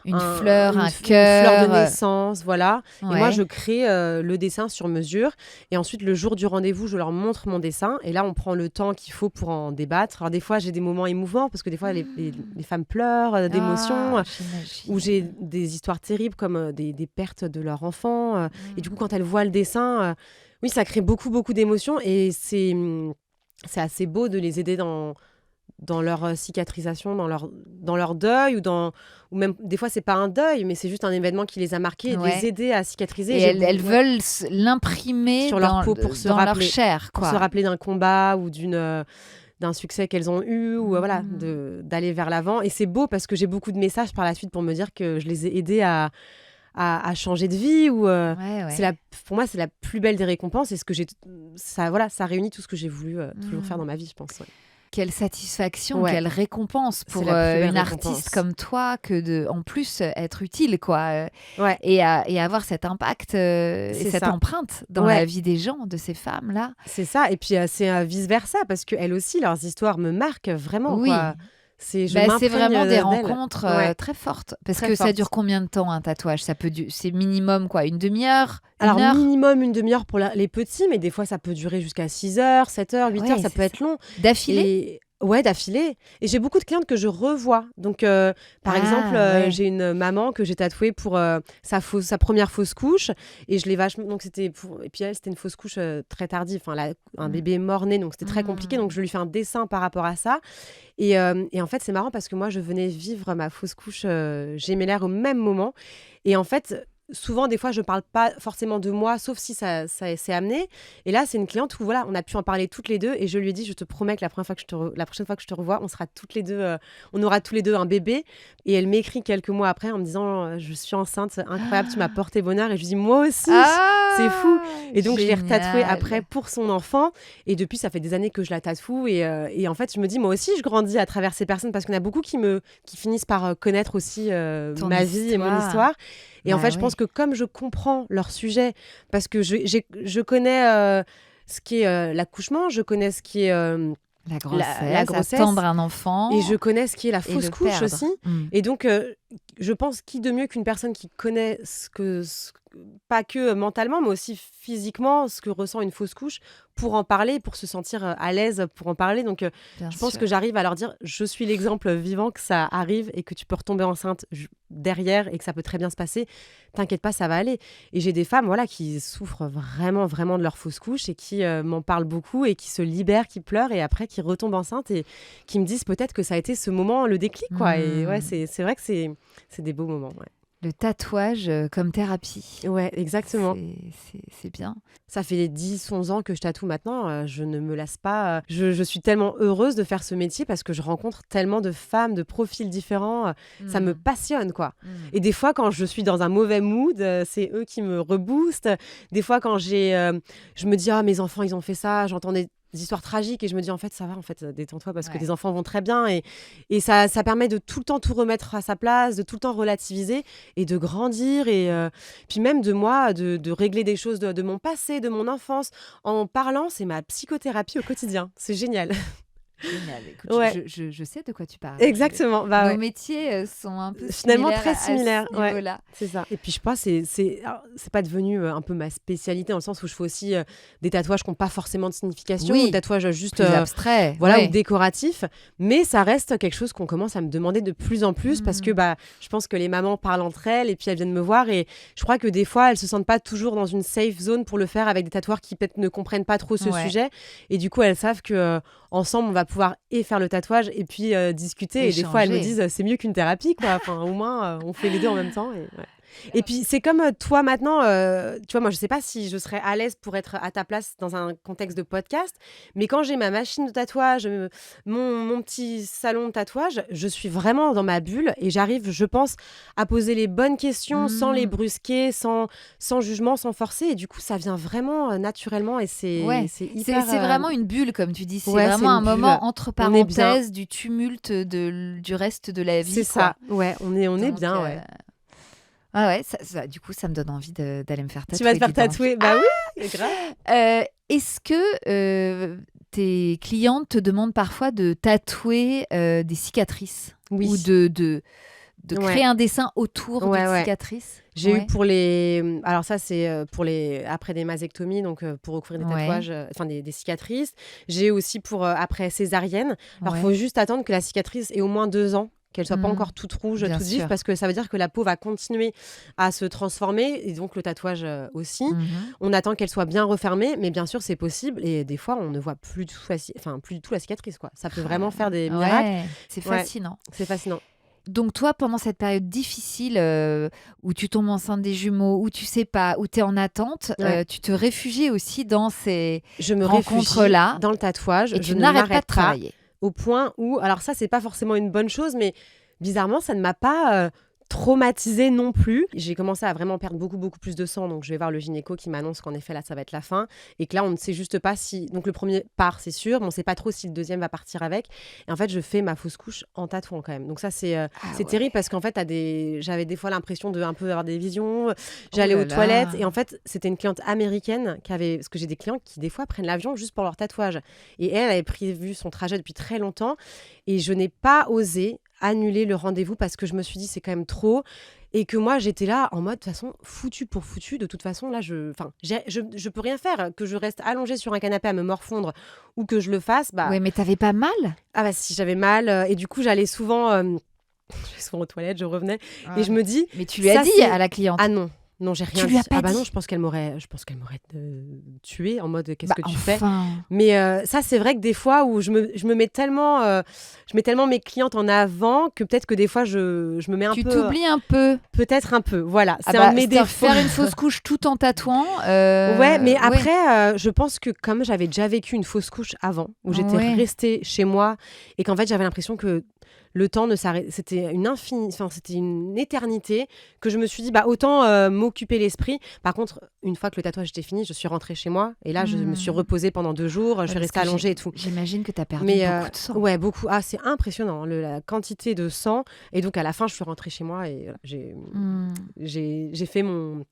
une fleur, un une cœur. fleur de naissance, voilà. Ouais. Et moi, je crée le dessin sur mesure. Et ensuite, le jour du rendez-vous, je leur montre mon dessin. Et là, on prend le temps qu'il faut pour en débattre. Alors, des fois, j'ai des moments émouvants parce que des fois, les femmes pleurent d'émotion. J'imagine. Ou j'ai des histoires terribles comme des pertes de leur enfant. Et du coup, quand elles voient le dessin, oui, ça crée beaucoup, beaucoup d'émotions. Et c'est assez beau de les aider dans leur cicatrisation, dans leur deuil, ou même des fois c'est pas un deuil, mais c'est juste un événement qui les a marqués, et de les aider à cicatriser. Et elles veulent l'imprimer sur leur peau pour se dans rappeler, leur chair, quoi. pour se rappeler d'un combat ou d'un succès qu'elles ont eu, ou voilà, d'aller vers l'avant. Et c'est beau parce que j'ai beaucoup de messages par la suite pour me dire que je les ai aidés à changer de vie, ou pour moi c'est la plus belle des récompenses, et ça réunit tout ce que j'ai voulu toujours faire dans ma vie, je pense. Ouais. Quelle satisfaction, Ouais. quelle récompense pour C'est la plus belle une récompense. artiste comme toi que en plus être utile, quoi, Ouais. et avoir cet impact et C'est cette ça. empreinte dans Ouais. la vie des gens, de ces femmes là. C'est ça, et puis c'est vice versa, parce qu'elles aussi, leurs histoires me marquent vraiment. Oui. Quoi. C'est C'est vraiment des d'elles. rencontres Ouais. très fortes. Parce Très que ça fortes. dure combien de temps un tatouage? C'est minimum quoi, une demi-heure, Alors, une heure? minimum une demi-heure pour les petits, mais des fois ça peut durer jusqu'à 6 heures, 7 heures, 8 Ouais, heures, ça c'est peut être long. D'affilée? Ouais, d'affilée. Et j'ai beaucoup de clientes que je revois. Donc, par exemple, ouais. j'ai une maman que j'ai tatouée pour sa première fausse couche. Et je l'ai vachement. Donc, et puis elle, c'était une fausse couche très tardive. Enfin, un bébé mort-né, donc c'était très compliqué. Donc, je lui fais un dessin par rapport à ça. Et en fait, c'est marrant parce que moi, je venais vivre ma fausse couche gémellaire au même moment. Et en fait, souvent, des fois, je parle pas forcément de moi, sauf si ça s'est amené. Et là, c'est une cliente où voilà, on a pu en parler toutes les deux. Et je lui ai dit, je te promets que la prochaine fois que je te revois, on sera toutes les deux, on aura tous les deux un bébé. Et elle m'écrit quelques mois après en me disant, je suis enceinte, c'est incroyable, tu m'as porté bonheur. Et je lui dis, moi aussi. C'est fou. Et donc, je l'ai retatouée après pour son enfant. Et depuis, ça fait des années que je la tatoue. Et en fait, je me dis, moi aussi, je grandis à travers ces personnes, parce qu'il y en a beaucoup qui finissent par connaître aussi ma vie et mon histoire. Et en fait, je pense que comme je comprends leur sujet, parce que je connais ce qui est l'accouchement, je connais ce qui est La grossesse, la grossesse, attendre un enfant. et je connais ce qui est la et fausse le couche perdre. aussi. Mm. Et donc, je pense qui de mieux qu'une personne qui connaît pas que mentalement, mais aussi physiquement, ce que ressent une fausse couche, pour en parler, pour se sentir à l'aise pour en parler. Donc, je pense que j'arrive à leur dire, je suis l'exemple vivant que ça arrive et que tu peux retomber enceinte derrière et que ça peut très bien se passer. T'inquiète pas, ça va aller. Et j'ai des femmes qui souffrent vraiment, vraiment de leur fausse couche et qui m'en parlent beaucoup et qui se libèrent, qui pleurent et après qui retombent enceinte et qui me disent peut-être que ça a été ce moment, le déclic, quoi. Et ouais, c'est vrai que c'est des beaux moments. Ouais. Le tatouage comme thérapie. Ouais, exactement. C'est bien. Ça fait 10-11 ans que je tatoue maintenant. Je ne me lasse pas. Je suis tellement heureuse de faire ce métier parce que je rencontre tellement de femmes, de profils différents. Ça me passionne, quoi. Et des fois, quand je suis dans un mauvais mood, c'est eux qui me reboostent. Des fois, quand je me dis, ah, mes enfants, ils ont fait ça, j'entends des histoires tragiques et je me dis, en fait, ça va, en fait, détends-toi parce que tes enfants vont très bien. Et ça permet de tout le temps tout remettre à sa place, de tout le temps relativiser et de grandir. Et puis même de moi, de régler des choses de mon passé, de mon enfance. En parlant, c'est ma psychothérapie au quotidien. C'est génial. Génial. Écoute, Ouais. je sais de quoi tu parles. Exactement. Nos métiers sont un peu finalement similaires très similaires. à ce niveau-là. C'est ça. Et puis je pense que c'est pas devenu un peu ma spécialité dans le sens où je fais aussi des tatouages qui n'ont pas forcément de signification, ou des tatouages juste plus abstraits, ou décoratifs, mais ça reste quelque chose qu'on commence à me demander de plus en plus parce que je pense que les mamans parlent entre elles et puis elles viennent me voir et je crois que des fois elles se sentent pas toujours dans une safe zone pour le faire avec des tatoueurs qui peut-être ne comprennent pas trop ce sujet et du coup elles savent que ensemble on va pouvoir faire le tatouage et puis discuter. Et des fois elles me disent c'est mieux qu'une thérapie, quoi. Enfin, au moins on fait les deux en même temps. Et puis, c'est comme toi maintenant, tu vois, moi, je sais pas si je serais à l'aise pour être à ta place dans un contexte de podcast, mais quand j'ai ma machine de tatouage, mon petit salon de tatouage, je suis vraiment dans ma bulle et j'arrive, je pense, à poser les bonnes questions sans les brusquer, sans jugement, sans forcer. Et du coup, ça vient vraiment naturellement et Ouais, c'est hyper... c'est vraiment une bulle, comme tu dis. C'est Ouais, c'est vraiment un une bulle. moment entre On est bien. parenthèses du tumulte du reste de la vie. C'est ça, ouais, on est Donc, bien, ouais. Ah ouais, du coup, ça me donne envie d'aller me faire tatouer. Tu vas te faire dis donc. tatouer, bah oui, grave. Est-ce que tes clientes te demandent parfois de tatouer des cicatrices Oui. ou de Ouais. créer un dessin autour Ouais, d'une ouais. cicatrice? J'ai Ouais. eu pour les... Alors ça, c'est pour les... après des mastectomies, donc pour recouvrir des Ouais. tatouages, enfin des cicatrices. J'ai aussi pour après césarienne. Alors, il Ouais. faut juste attendre que la cicatrice ait au moins 2 ans, qu'elle soit pas Mhm. encore toute rouge, Bien toute vive, sûr. parce que ça veut dire que la peau va continuer à se transformer, et donc le tatouage aussi. Mhm. On attend qu'elle soit bien refermée, mais bien sûr, c'est possible. Et des fois, on ne voit plus du tout plus du tout la cicatrice, quoi. Ça peut vraiment faire des miracles. Ouais, c'est Ouais. fascinant. C'est fascinant. Donc toi, pendant cette période difficile où tu tombes enceinte des jumeaux, où tu sais pas, où tu es en attente, Ouais. tu te réfugies aussi dans ces Je me rencontres-là réfugie dans le tatouage. et Je tu ne n'arrêtes pas m'arrête de travailler. au point où, alors ça, c'est pas forcément une bonne chose, mais bizarrement, ça ne m'a pas traumatisée non plus. J'ai commencé à vraiment perdre beaucoup, beaucoup plus de sang, donc je vais voir le gynéco qui m'annonce qu'en effet, là, ça va être la fin, et que là, on ne sait juste pas si... Donc le premier part, c'est sûr, mais on ne sait pas trop si le deuxième va partir avec. Et en fait, je fais ma fausse couche en tatouant quand même. Donc ça, c'est ouais. terrible, parce qu'en fait, j'avais des fois l'impression de un peu avoir des visions. J'allais Oh là aux toilettes, là. et en fait, c'était une cliente américaine qui avait... Parce que j'ai des clients qui, des fois, prennent l'avion juste pour leur tatouage. Et elle avait prévu son trajet depuis très longtemps, et je n'ai pas osé annuler le rendez-vous parce que je me suis dit c'est quand même trop, et que moi j'étais là en mode de toute façon foutu pour foutu, de toute façon là je peux rien faire, que je reste allongée sur un canapé à me morfondre ou que je le fasse, bah Ouais, mais t'avais pas mal? ah bah si, j'avais mal, et du coup j'allais souvent aux toilettes, je revenais et je me dis Mais tu lui as ça, dit c'est- à la cliente? ah non, j'ai rien lui as dit. pas Ah bah dit? non, je pense qu'elle m'aurait tuée en mode qu'est-ce que tu fais. Enfin. Mais ça, c'est vrai que des fois où je mets tellement, je mets tellement mes clientes en avant que peut-être que des fois je me mets un Tu peu, t'oublies un peu. peut-être un peu. Voilà, Ah c'est bah, un de mes c'est-à-dire défauts. faire une fausse couche tout en tatouant. Ouais, mais ouais. après, je pense que comme j'avais déjà vécu une fausse couche avant, où j'étais Ouais. restée chez moi et qu'en fait j'avais l'impression que le temps ne s'arrête, c'était c'était une éternité, que je me suis dit bah autant m'occuper l'esprit. Par contre, une fois que le tatouage était fini, je suis rentrée chez moi et là je me suis reposée pendant 2 jours, je suis parce restée que allongée et tout. J'imagine que t'as perdu Mais beaucoup de sang. ouais, beaucoup. Ah, c'est impressionnant la quantité de sang. Et donc à la fin, je suis rentrée chez moi et voilà, j'ai fait mon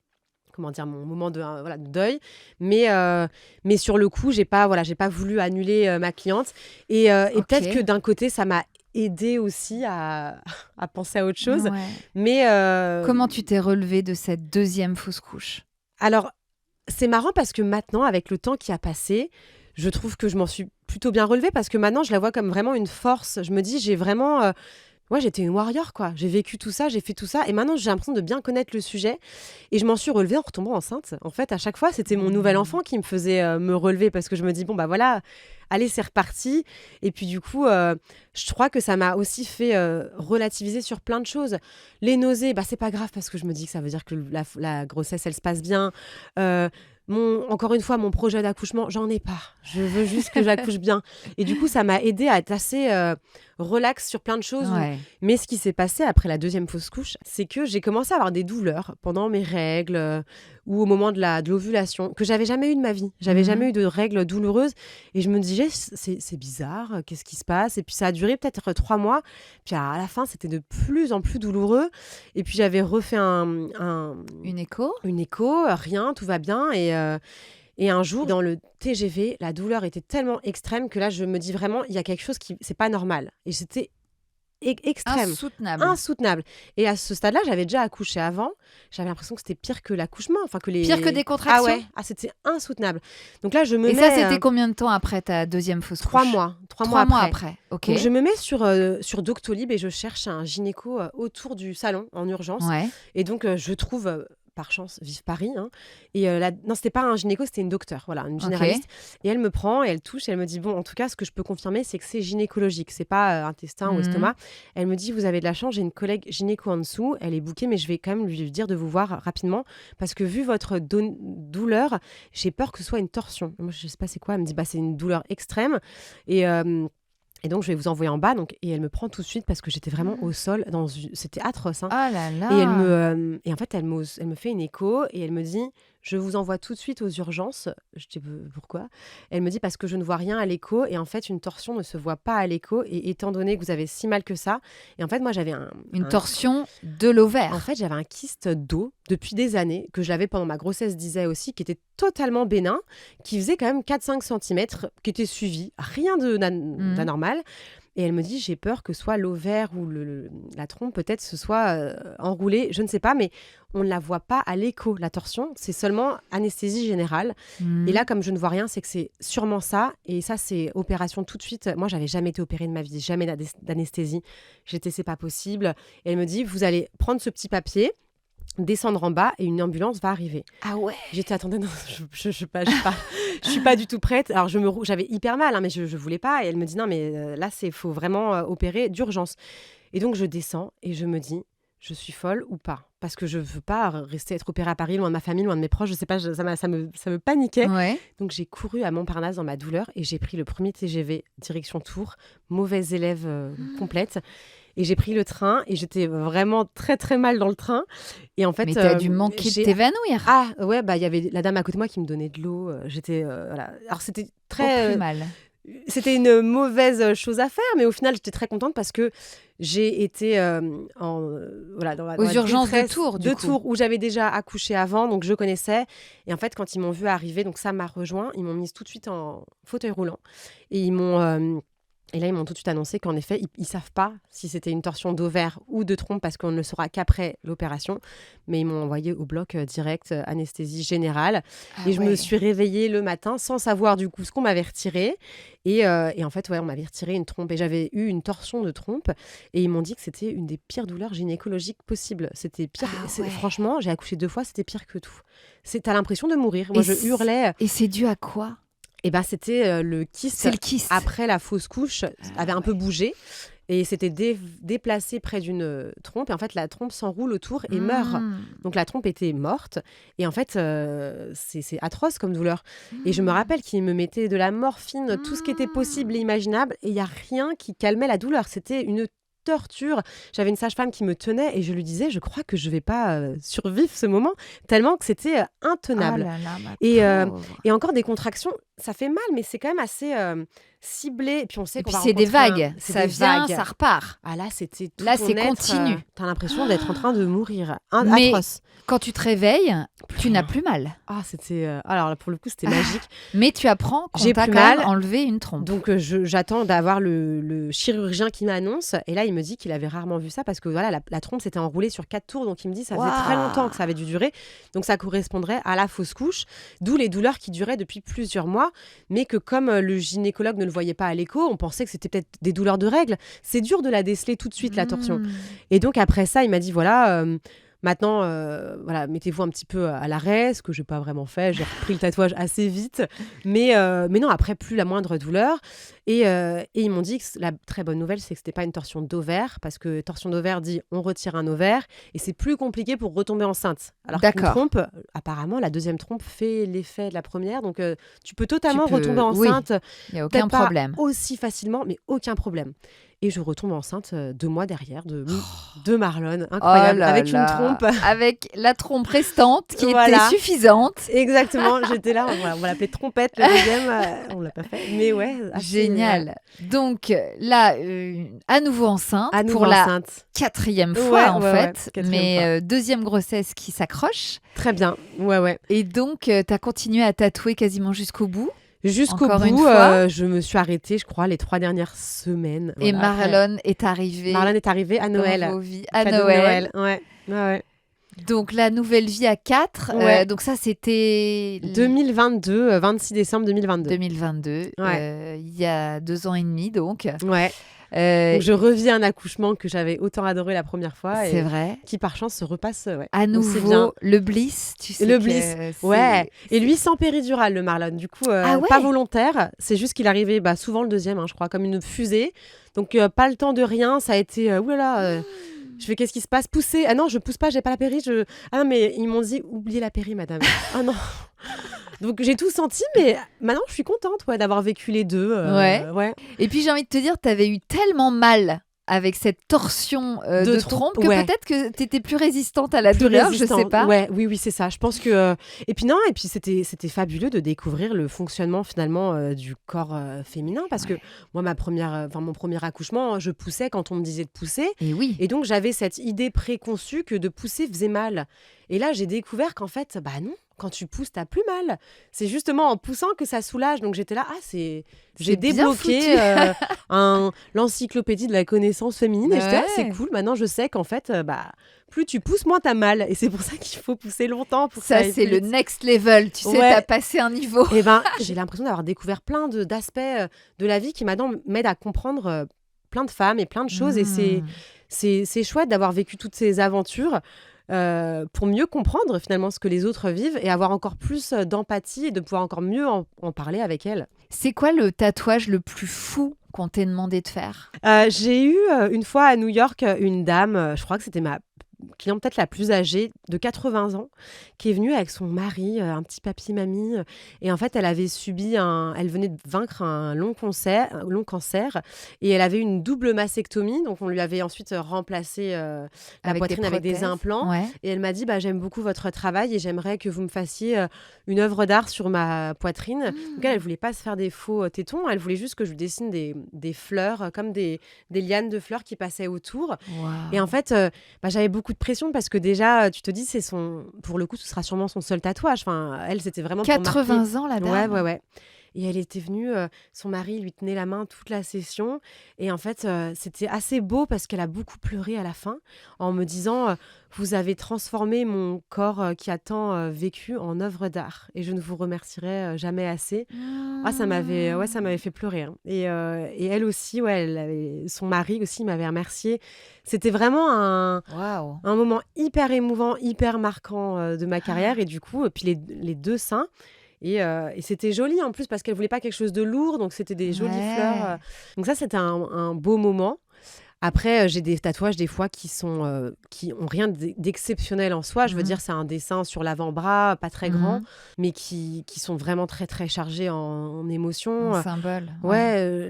moment de deuil, mais sur le coup j'ai pas voulu annuler ma cliente, et Ok. peut-être que d'un côté ça m'a aidé aussi à penser à autre chose, Ouais. mais Comment tu t'es relevée de cette deuxième fausse couche? alors c'est marrant parce que maintenant, avec le temps qui a passé, je trouve que je m'en suis plutôt bien relevée, parce que maintenant je la vois comme vraiment une force. Je me dis j'ai vraiment j'étais une warrior, quoi. J'ai vécu tout ça, j'ai fait tout ça. Et maintenant, j'ai l'impression de bien connaître le sujet. Et je m'en suis relevée en retombant enceinte. En fait, à chaque fois, c'était mon nouvel enfant qui me faisait me relever, parce que je me dis, bon, bah voilà, allez, c'est reparti. Et puis, du coup, je crois que ça m'a aussi fait relativiser sur plein de choses. Les nausées, bah, c'est pas grave, parce que je me dis que ça veut dire que la grossesse, elle se passe bien. Encore une fois, mon projet d'accouchement, j'en ai pas. Je veux juste que j'accouche bien. Et du coup, ça m'a aidée à être assez relax sur plein de choses. Ouais. Mais ce qui s'est passé après la deuxième fausse couche, c'est que j'ai commencé à avoir des douleurs pendant mes règles ou au moment de l'ovulation, que j'avais jamais eu de ma vie. J'avais jamais eu de règles douloureuses. Et je me disais, c'est bizarre, qu'est-ce qui se passe? Et puis ça a duré peut-être 3 mois. Puis à la fin, c'était de plus en plus douloureux. Et puis j'avais refait Une écho? une écho, rien, tout va bien. Et un jour, dans le TGV, la douleur était tellement extrême que là, je me dis vraiment, il y a quelque chose qui, c'est pas normal. Et c'était extrême, Insoutenable. insoutenable. Et à ce stade-là, j'avais déjà accouché avant. J'avais l'impression que c'était pire que l'accouchement, enfin que les Pire que des contractions? Ah ouais, c'était insoutenable. Donc là, je me Et mets ça, c'était combien de temps après ta deuxième fausse couche? 3 mois. 3 3 mois mois après. après. Ok. Donc je me mets sur Doctolib et je cherche un gynéco autour du salon en urgence. Ouais. Et donc je trouve par chance, vivent Paris. Hein. Et non, c'était pas un gynéco, c'était une docteure, voilà, une généraliste. Et elle me prend et elle touche et elle me dit, bon, en tout cas, ce que je peux confirmer, c'est que c'est gynécologique. C'est pas intestin ou estomac. Elle me dit, vous avez de la chance, j'ai une collègue gynéco en dessous. Elle est bookée, mais je vais quand même lui dire de vous voir rapidement. Parce que vu votre douleur, j'ai peur que ce soit une torsion. Moi, je sais pas c'est quoi. Elle me dit, c'est une douleur extrême. Et donc, je vais vous envoyer en bas. Et elle me prend tout de suite parce que j'étais vraiment au sol. C'était atroce. Hein. Oh là là. Et en fait, elle me fait une écho et elle me dit, je vous envoie tout de suite aux urgences. Je dis, pourquoi ? Elle me dit, parce que je ne vois rien à l'écho. Et en fait, une torsion ne se voit pas à l'écho. Et étant donné que vous avez si mal que ça. Et en fait, moi, j'avais une torsion de l'ovaire. En fait, j'avais un kyste d'eau depuis des années, que je l'avais pendant ma grossesse, disait aussi, qui était totalement bénin, qui faisait quand même 4-5 cm, qui était suivi. Rien d'anormal. Et elle me dit, j'ai peur que soit l'ovaire ou la trompe, peut-être, ce soit enroulé, je ne sais pas, mais on ne la voit pas à l'écho, la torsion. C'est seulement anesthésie générale. Et là, comme je ne vois rien, c'est que c'est sûrement ça. Et ça, c'est opération tout de suite. Moi, j'avais jamais été opérée de ma vie, jamais d'anesthésie. C'est pas possible. Et elle me dit, vous allez prendre ce petit papier, descendre en bas et une ambulance va arriver. Ah ouais. J'étais attendez, non, je suis pas du tout prête. Alors j'avais hyper mal, hein, mais je voulais pas. Et elle me dit non, mais là faut vraiment opérer d'urgence. Et donc je descends et je me dis, je suis folle ou pas ? Parce que je veux pas être opérée à Paris, loin de ma famille, loin de mes proches. Je sais pas, ça me paniquait. Ouais. Donc j'ai couru à Montparnasse dans ma douleur et j'ai pris le premier TGV direction Tours, mauvaise élève complète. Et j'ai pris le train et j'étais vraiment très très mal dans le train. Et en fait, mais t'as dû manquer de t'évanouir. Ah ouais, il y avait la dame à côté de moi qui me donnait de l'eau. J'étais voilà. Alors c'était très mal. C'était une mauvaise chose à faire, mais au final j'étais très contente parce que j'ai été aux urgences de Tours, Tours où j'avais déjà accouché avant, donc je connaissais. Et en fait, quand ils m'ont vu arriver, donc ça m'a rejoint, ils m'ont mise tout de suite en fauteuil roulant et ils m'ont Et là, ils m'ont tout de suite annoncé qu'en effet, ils ne savent pas si c'était une torsion d'ovaire ou de trompe parce qu'on ne le saura qu'après l'opération. Mais ils m'ont envoyé au bloc direct, anesthésie générale. Et je me suis réveillée le matin sans savoir du coup ce qu'on m'avait retiré. Et en fait, on m'avait retiré une trompe. Et j'avais eu une torsion de trompe. Et ils m'ont dit que c'était une des pires douleurs gynécologiques possibles. C'était pire. Franchement, j'ai accouché 2 fois, c'était pire que tout. T'as l'impression de mourir. Moi, je hurlais. Et c'est dû à quoi ? C'était le kyste. C'est le kyste. Après la fausse couche, avait un peu bougé et s'était déplacé près d'une trompe. Et en fait, la trompe s'enroule autour et meurt. Donc la trompe était morte. Et en fait, c'est atroce comme douleur. Et je me rappelle qu'ils me mettaient de la morphine, tout ce qui était possible et imaginable. Et il n'y a rien qui calmait la douleur. C'était une torture. J'avais une sage-femme qui me tenait et je lui disais, je crois que je vais pas survivre ce moment, tellement que c'était intenable. Oh là là, et encore des contractions, ça fait mal, mais c'est quand même assez ciblé. Et puis on sait qu'on va c'est des vagues. Ça vient, ça repart. Ah là, c'était tout là, ton c'est être, continu. T'as l'impression d'être en train de mourir. Mais atroce. Quand tu te réveilles, tu n'as plus mal. Ah, c'était... alors là, pour le coup, c'était magique. Mais tu apprends qu'on t'a quand même enlevé une trompe. Donc, j'attends d'avoir le chirurgien qui m'annonce. Et là, il me dit qu'il avait rarement vu ça parce que voilà, la trompe s'était enroulée sur 4 tours. Donc, il me dit ça faisait très longtemps que ça avait dû durer. Donc, ça correspondrait à la fausse couche. D'où les douleurs qui duraient depuis plusieurs mois. Mais que comme le gynécologue ne le voyait pas à l'écho, on pensait que c'était peut-être des douleurs de règles. C'est dur de la déceler tout de suite, la torsion. Et donc, après ça, il m'a dit voilà... Maintenant, voilà, mettez-vous un petit peu à l'arrêt, ce que je n'ai pas vraiment fait. J'ai repris le tatouage assez vite. Mais non, après, plus la moindre douleur. Et ils m'ont dit que la très bonne nouvelle, c'est que ce n'était pas une torsion d'ovaire. Parce que torsion d'ovaire dit on retire un ovaire. Et c'est plus compliqué pour retomber enceinte. Alors qu'une trompe, apparemment, la deuxième trompe fait l'effet de la première. Donc, tu peux totalement retomber enceinte. Il n'y a aucun problème. Pas aussi facilement, mais aucun problème. Et je retombe enceinte 2 mois derrière de Marlon. Incroyable. Avec une trompe. Avec la trompe restante qui était suffisante. Exactement. J'étais là. On va l'appeler trompette, le deuxième. On ne l'a pas fait. Mais ouais. Génial. Donc là, à nouveau enceinte. Pour la 4e fois, en fait. Mais deuxième grossesse qui s'accroche. Très bien. Ouais. Et donc, tu as continué à tatouer quasiment jusqu'au bout. Jusqu'au bout, je me suis arrêtée, je crois, les 3 dernières semaines. Et Marlon est arrivée. Marlon est arrivée à Noël. Dans vos vies. À Noël. Ouais. Donc, la nouvelle vie à 4. Ouais. Donc, ça, c'était... 2022, 26 décembre 2022. 2022. Il y a 2 ans et demi, donc. Ouais. Donc je revis un accouchement que j'avais autant adoré la première fois c'est et vrai. qui par chance se repasse. À Donc, c'est bien. nouveau, le bliss, tu sais. Le que bliss, c'est- ouais. c'est- Et lui sans péridurale, le Marlon. Du coup, Ah ouais pas volontaire. C'est juste qu'il arrivait souvent le deuxième, je crois, comme une fusée. Donc pas le temps de rien. Ça a été oulala. Je fais qu'est-ce qui se passe? Pousser? Ah non, je pousse pas, j'ai pas la péri. Ah non, mais ils m'ont dit oubliez la péri, madame. Ah non. Donc j'ai tout senti, mais maintenant je suis contente d'avoir vécu les deux. Ouais. Et puis j'ai envie de te dire, t'avais eu tellement mal avec cette torsion de trompe que ouais. peut-être que t'étais plus résistante à la Plus douleur, résistante. je sais pas. Oui, c'est ça. Je pense que et puis c'était fabuleux de découvrir le fonctionnement finalement du corps féminin parce que moi mon premier accouchement, je poussais quand on me disait de pousser Et oui. et donc j'avais cette idée préconçue que de pousser faisait mal. Et là, j'ai découvert qu'en fait, non. Quand tu pousses, t'as plus mal. C'est justement en poussant que ça soulage. Donc j'étais là, j'ai bien débloqué l'encyclopédie de la connaissance féminine. Et j'étais là, c'est cool. Maintenant, je sais qu'en fait, plus tu pousses, moins t'as mal. Et c'est pour ça qu'il faut pousser longtemps. Pour Ça, aille c'est plus le vite. next level. Tu sais, t'as passé un niveau. Et j'ai l'impression d'avoir découvert plein d'aspects de la vie qui maintenant m'aident à comprendre plein de femmes et plein de choses. Et c'est chouette d'avoir vécu toutes ces aventures. Pour mieux comprendre finalement ce que les autres vivent et avoir encore plus d'empathie et de pouvoir encore mieux en parler avec elles. C'est quoi le tatouage le plus fou qu'on t'ait demandé de faire? J'ai eu une fois à New York une dame, je crois que c'était ma cliente peut-être la plus âgée, de 80 ans, qui est venue avec son mari, un petit papy-mamie. Et en fait, elle avait elle venait de vaincre un long cancer et elle avait une double mastectomie. Donc, on lui avait ensuite remplacé la poitrine avec des implants. Ouais. Et elle m'a dit, j'aime beaucoup votre travail et j'aimerais que vous me fassiez une œuvre d'art sur ma poitrine. Donc, elle voulait pas se faire des faux tétons. Elle voulait juste que je lui dessine des fleurs, comme des lianes de fleurs qui passaient autour. Wow. Et en fait, j'avais beaucoup de pression parce que déjà, tu te dis, pour le coup, ce sera sûrement son seul tatouage. Enfin, elle, c'était vraiment 80 ans, la dame. Ouais. Et elle était venue, son mari lui tenait la main toute la session. Et en fait, c'était assez beau parce qu'elle a beaucoup pleuré à la fin en me disant vous avez transformé mon corps qui a tant vécu en œuvre d'art. Et je ne vous remercierai jamais assez. Ça m'avait fait pleurer. Hein. Et elle aussi, son mari aussi m'avait remercié. C'était vraiment un moment hyper émouvant, hyper marquant de ma carrière. Et du coup, puis les deux seins. Et c'était joli en plus parce qu'elle voulait pas quelque chose de lourd, donc c'était des jolies fleurs. Donc ça, c'était un beau moment. Après, j'ai des tatouages des fois qui ont rien d'exceptionnel en soi. Je veux dire, c'est un dessin sur l'avant-bras, pas très grand, mais qui sont vraiment très très chargés en émotions. Un symbole.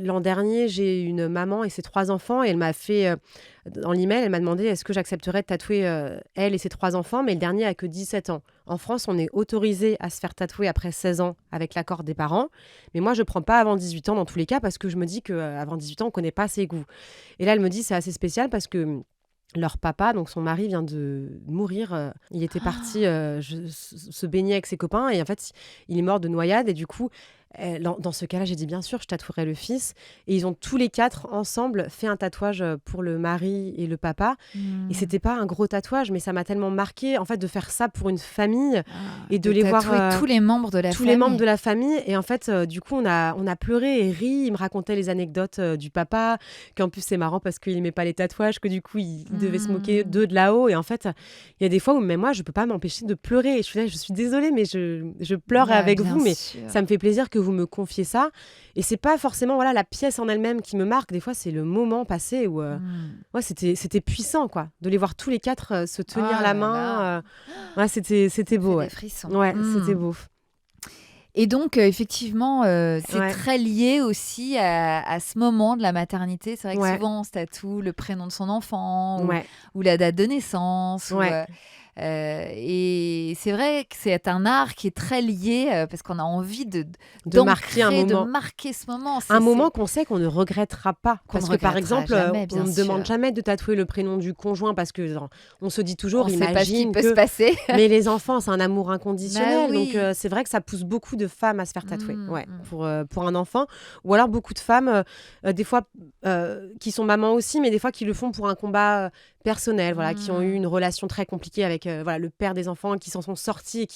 L'an dernier, j'ai une maman et ses 3 enfants et elle m'a fait dans l'email, elle m'a demandé est-ce que j'accepterais de tatouer elle et ses 3 enfants, mais le dernier a que 17 ans. En France, on est autorisé à se faire tatouer après 16 ans avec l'accord des parents, mais moi, je prends pas avant 18 ans dans tous les cas parce que je me dis qu'avant 18 ans, on connaît pas ses goûts. Et là, elle me dit c'est assez spécial parce que leur papa, donc son mari, vient de mourir. Il était parti se baigner avec ses copains et en fait, il est mort de noyade et du coup, dans ce cas-là, j'ai dit bien sûr, je tatouerai le fils. Et ils ont tous les 4 ensemble fait un tatouage pour le mari et le papa. Et c'était pas un gros tatouage, mais ça m'a tellement marqué en fait de faire ça pour une famille et de les voir tous les membres de la famille. Les membres de la famille. Et en fait, du coup, on a pleuré et ri. Il me racontait les anecdotes du papa, qu'en plus c'est marrant parce qu'il aimait pas les tatouages, que du coup il devait se moquer d'eux de là-haut. Et en fait, il y a des fois où même moi, je peux pas m'empêcher de pleurer. Et je suis désolée, mais je pleure avec vous, mais ça me fait plaisir que vous me confiez ça. Et c'est pas forcément la pièce en elle-même qui me marque. Des fois, c'est le moment passé où c'était puissant, quoi, de les voir tous les 4 se tenir la main. C'était beau. Des frissons. C'était beau. Et donc, effectivement, c'est très lié aussi à ce moment de la maternité. C'est vrai que souvent, on se tatoue le prénom de son enfant ou la date de naissance. Et c'est vrai que c'est un art qui est très lié parce qu'on a envie de marquer un moment. De marquer ce moment. Un moment qu'on sait qu'on ne regrettera pas. Parce que par exemple, jamais, on ne demande jamais de tatouer le prénom du conjoint parce que on se dit toujours, on imagine sait pas ce qui peut se passer. Mais les enfants, c'est un amour inconditionnel. Oui. Donc c'est vrai que ça pousse beaucoup de femmes à se faire tatouer pour un enfant. Ou alors beaucoup de femmes, des fois, qui sont mamans aussi, mais des fois qui le font pour un combat personnel, qui ont eu une relation très compliquée avec le père des enfants, qui s'en sont sortis et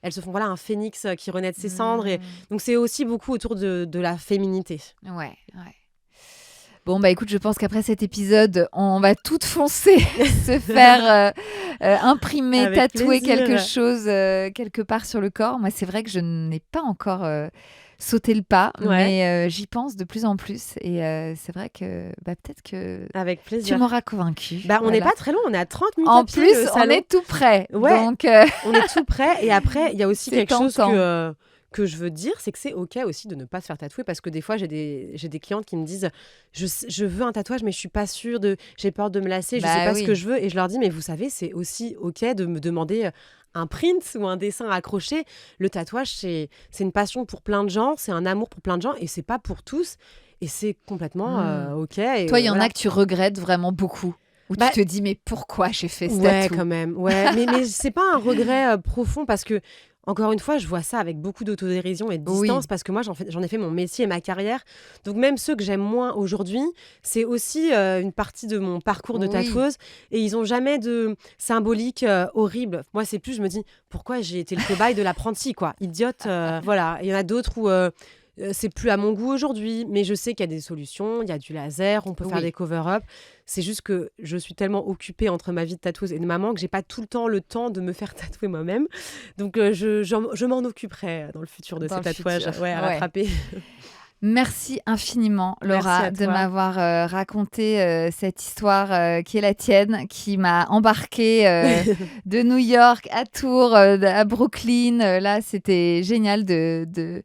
elles se font un phénix qui renaît de ses cendres. Et donc c'est aussi beaucoup autour de la féminité. Bon, bah écoute, je pense qu'après cet épisode, on va toutes foncer se faire imprimer, Avec tatouer plaisir. quelque chose quelque part sur le corps. Moi, c'est vrai que je n'ai pas encore sauté le pas, Ouais. mais j'y pense de plus en plus. Et c'est vrai que peut-être que Avec tu plaisir. m'auras convaincue. Bah, on n'est Voilà. pas très loin, on est à 30 minutes En à pied, plus, le on salon. est tout près. Ouais. Donc, On est tout prêt. Et après, il y a aussi C'est quelque chose tentant. que je veux dire, c'est que c'est OK aussi de ne pas se faire tatouer parce que des fois, j'ai des clientes qui me disent je veux un tatouage, mais je suis pas sûre j'ai peur de me lasser, je Bah sais pas oui. ce que je veux. Et je leur dis, mais vous savez, c'est aussi OK de me demander un print ou un dessin accroché. Le tatouage, c'est une passion pour plein de gens, c'est un amour pour plein de gens et c'est pas pour tous. Et c'est complètement OK. Et, toi, il y en voilà. a que tu regrettes vraiment beaucoup. Où Bah, tu te dis, mais pourquoi j'ai fait ce Ouais, tatou quand même. Ouais, mais c'est pas un regret profond parce que, encore une fois, je vois ça avec beaucoup d'autodérision et de Oui. distance parce que moi, j'en ai fait mon métier et ma carrière. Donc, même ceux que j'aime moins aujourd'hui, c'est aussi une partie de mon parcours de Oui. tatoueuse et ils ont jamais de symbolique horrible. Moi, c'est plus, je me dis, pourquoi j'ai été le cobaye de l'apprenti, quoi. Idiote. Voilà. Il y en a d'autres où. C'est plus à mon goût aujourd'hui, mais je sais qu'il y a des solutions, il y a du laser, on peut faire Oui. des cover-up. C'est juste que je suis tellement occupée entre ma vie de tatoueuse et de maman que j'ai pas tout le temps de me faire tatouer moi-même. Donc je m'en occuperai dans le futur de Dans ces le tatouages futur. à Ouais. rattraper. Merci infiniment, Laura, Merci à de toi. m'avoir raconté cette histoire qui est la tienne, qui m'a embarquée de New York à Tours, à Brooklyn. Là, c'était génial de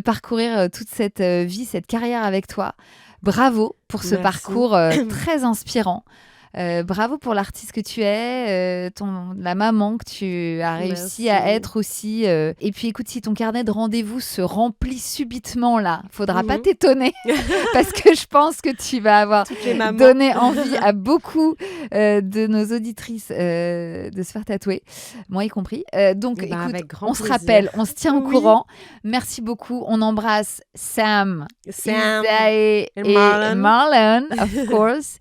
parcourir toute cette vie, cette carrière avec toi. Bravo pour ce Merci. parcours très inspirant. Bravo pour l'artiste que tu es, la maman que tu as réussi Merci. à être aussi. Et puis écoute, si ton carnet de rendez-vous se remplit subitement là, faudra pas t'étonner parce que je pense que tu vas avoir Toutes les mamans. donné envie à beaucoup de nos auditrices de se faire tatouer, moi y compris. Donc Eh ben, écoute, avec grand on se plaisir. rappelle, on se tient au Oui. courant. Merci beaucoup. On embrasse Sam, Isae et et Marlon. Marlon, of course.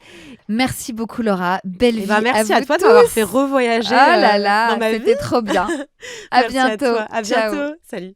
Merci beaucoup, Laura. Belle Eh vie. ben, merci à vous toi de m'avoir tous. fait revoyager Oh là là, dans ma vie. c'était trop bien. À Merci bientôt. à toi. À Ciao. bientôt. Salut.